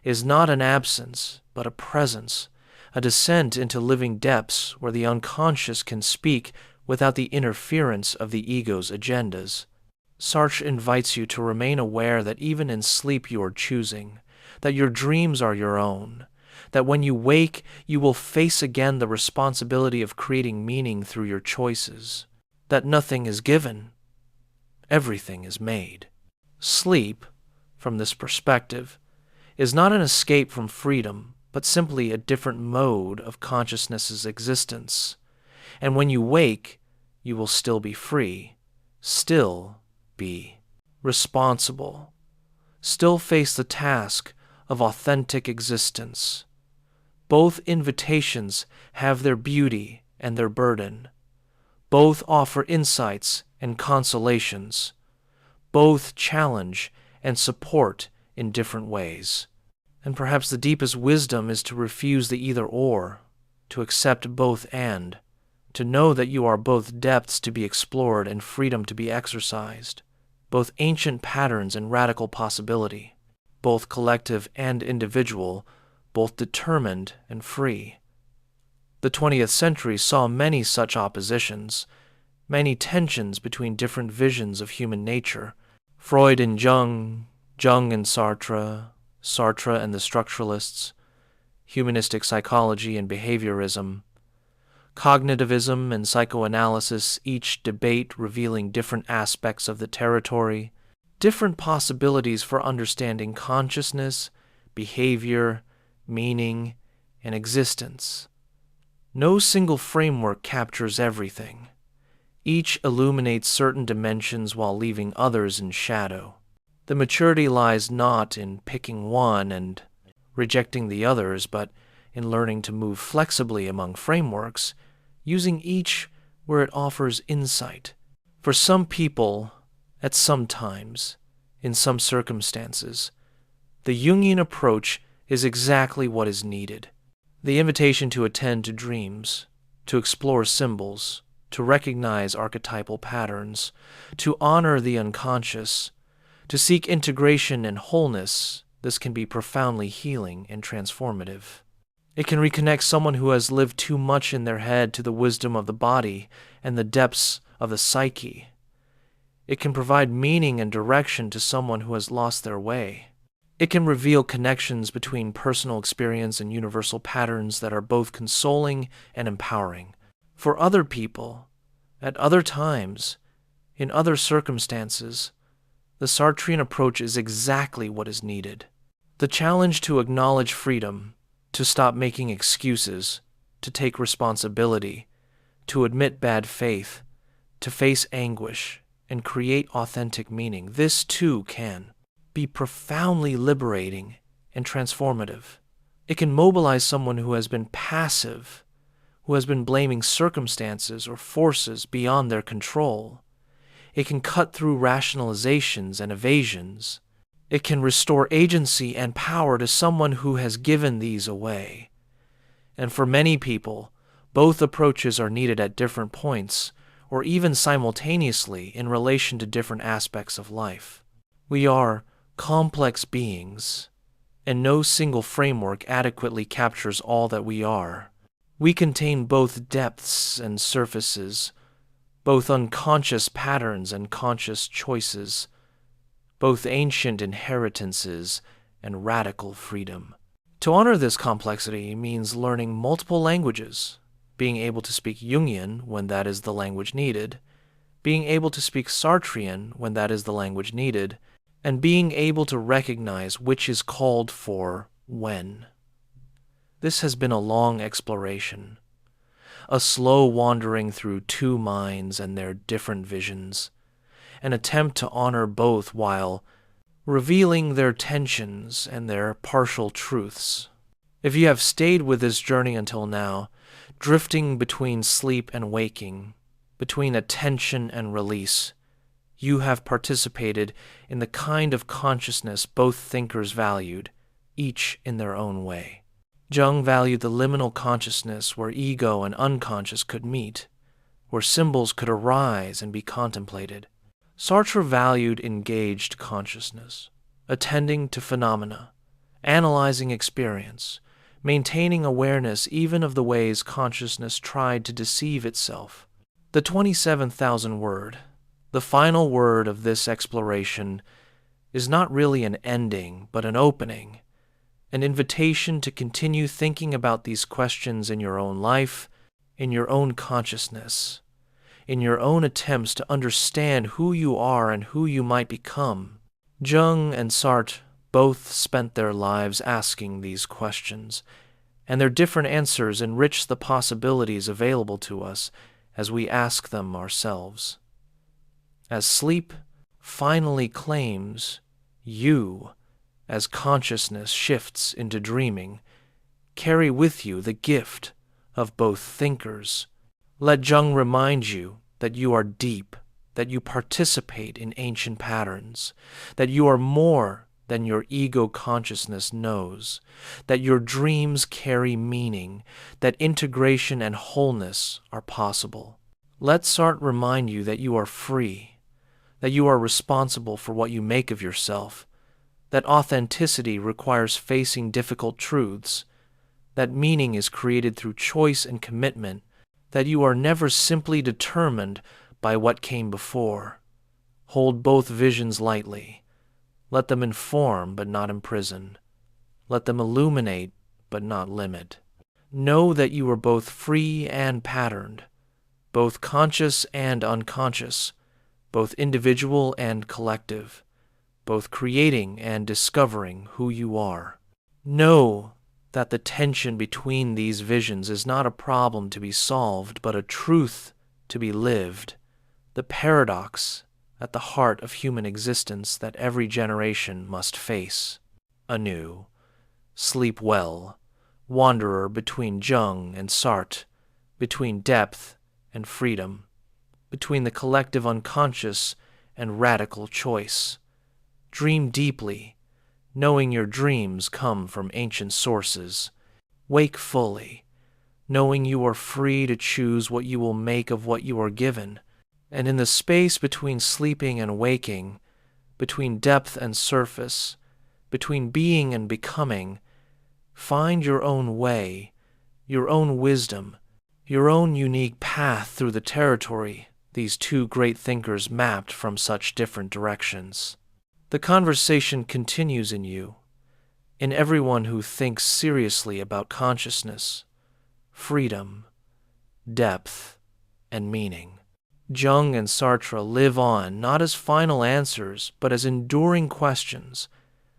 is not an absence, but a presence, a descent into living depths where the unconscious can speak without the interference of the ego's agendas. Sartre invites you to remain aware that even in sleep you are choosing, that your dreams are your own, that when you wake you will face again the responsibility of creating meaning through your choices, that nothing is given, everything is made. Sleep, from this perspective, is not an escape from freedom, but simply a different mode of consciousness's existence. And when you wake, you will still be free, still be responsible, still face the task of authentic existence. Both invitations have their beauty and their burden. Both offer insights and consolations. Both challenge and support in different ways. And perhaps the deepest wisdom is to refuse the either-or, to accept both and, to know that you are both depths to be explored and freedom to be exercised, both ancient patterns and radical possibility, both collective and individual, both determined and free. The 20th century saw many such oppositions, many tensions between different visions of human nature. Freud and Jung, Jung and Sartre, Sartre and the structuralists, humanistic psychology and behaviorism, cognitivism and psychoanalysis, each debate revealing different aspects of the territory, different possibilities for understanding consciousness, behavior, meaning, and existence. No single framework captures everything. Each illuminates certain dimensions while leaving others in shadow. The maturity lies not in picking one and rejecting the others, but in learning to move flexibly among frameworks, using each where it offers insight. For some people, at some times, in some circumstances, the Jungian approach is exactly what is needed. The invitation to attend to dreams, to explore symbols, to recognize archetypal patterns, to honor the unconscious, to seek integration and wholeness, this can be profoundly healing and transformative. It can reconnect someone who has lived too much in their head to the wisdom of the body and the depths of the psyche. It can provide meaning and direction to someone who has lost their way. It can reveal connections between personal experience and universal patterns that are both consoling and empowering. For other people, at other times, in other circumstances, the Sartrean approach is exactly what is needed. The challenge to acknowledge freedom, to stop making excuses, to take responsibility, to admit bad faith, to face anguish, and create authentic meaning, this too can be profoundly liberating and transformative. It can mobilize someone who has been passive, who has been blaming circumstances or forces beyond their control. It can cut through rationalizations and evasions. It can restore agency and power to someone who has given these away. And for many people, both approaches are needed at different points, or even simultaneously in relation to different aspects of life. We are complex beings, and no single framework adequately captures all that we are. We contain both depths and surfaces, both unconscious patterns and conscious choices, both ancient inheritances and radical freedom. To honor this complexity means learning multiple languages, being able to speak Jungian when that is the language needed, being able to speak Sartrean when that is the language needed, and being able to recognize which is called for when. This has been a long exploration, a slow wandering through two minds and their different visions, an attempt to honor both while revealing their tensions and their partial truths. If you have stayed with this journey until now, drifting between sleep and waking, between attention and release, you have participated in the kind of consciousness both thinkers valued, each in their own way. Jung valued the liminal consciousness where ego and unconscious could meet, where symbols could arise and be contemplated. Sartre valued engaged consciousness, attending to phenomena, analyzing experience, maintaining awareness even of the ways consciousness tried to deceive itself. The 27,000 word, the final word of this exploration, is not really an ending, but an opening, an invitation to continue thinking about these questions in your own life, in your own consciousness, in your own attempts to understand who you are and who you might become. Jung and Sartre both spent their lives asking these questions, and their different answers enrich the possibilities available to us as we ask them ourselves. As sleep finally claims you, as consciousness shifts into dreaming, Carry with you the gift of both thinkers. Let Jung remind you that you are deep, that you participate in ancient patterns, that you are more than your ego consciousness knows, that your dreams carry meaning, that integration and wholeness are possible. Let Sartre remind you that you are free, that you are responsible for what you make of yourself, that authenticity requires facing difficult truths, that meaning is created through choice and commitment, that you are never simply determined by what came before. Hold both visions lightly. Let them inform but not imprison. Let them illuminate but not limit. Know that you are both free and patterned, both conscious and unconscious, both individual and collective, both creating and discovering who you are. Know that the tension between these visions is not a problem to be solved, but a truth to be lived, the paradox at the heart of human existence that every generation must face anew. Sleep well, wanderer between Jung and Sartre, between depth and freedom, between the collective unconscious and radical choice. Dream deeply, knowing your dreams come from ancient sources. Wake fully, knowing you are free to choose what you will make of what you are given. And in the space between sleeping and waking, between depth and surface, between being and becoming, find your own way, your own wisdom, your own unique path through the territory these two great thinkers mapped from such different directions. The conversation continues in you, in everyone who thinks seriously about consciousness, freedom, depth, and meaning. Jung and Sartre live on not as final answers, but as enduring questions,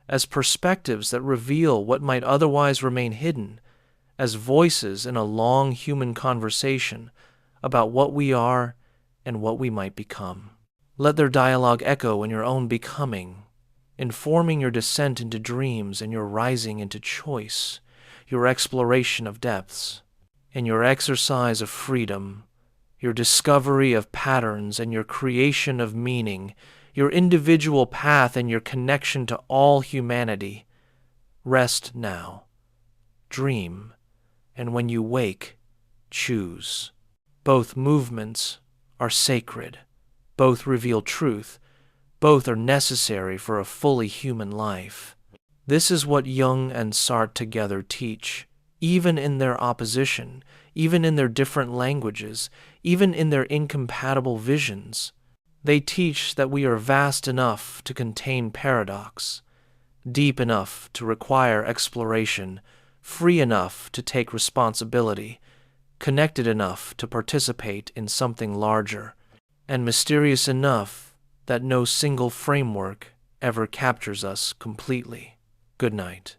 as perspectives that reveal what might otherwise remain hidden, as voices in a long human conversation about what we are and what we might become. Let their dialogue echo in your own becoming, informing your descent into dreams and your rising into choice, your exploration of depths, and your exercise of freedom, your discovery of patterns and your creation of meaning, your individual path and your connection to all humanity. Rest now, dream, and when you wake, choose. Both movements are sacred. Both reveal truth. Both are necessary for a fully human life. This is what Jung and Sartre together teach, even in their opposition, even in their different languages, even in their incompatible visions. They teach that we are vast enough to contain paradox, deep enough to require exploration, free enough to take responsibility, connected enough to participate in something larger, and mysterious enough that no single framework ever captures us completely. Good night.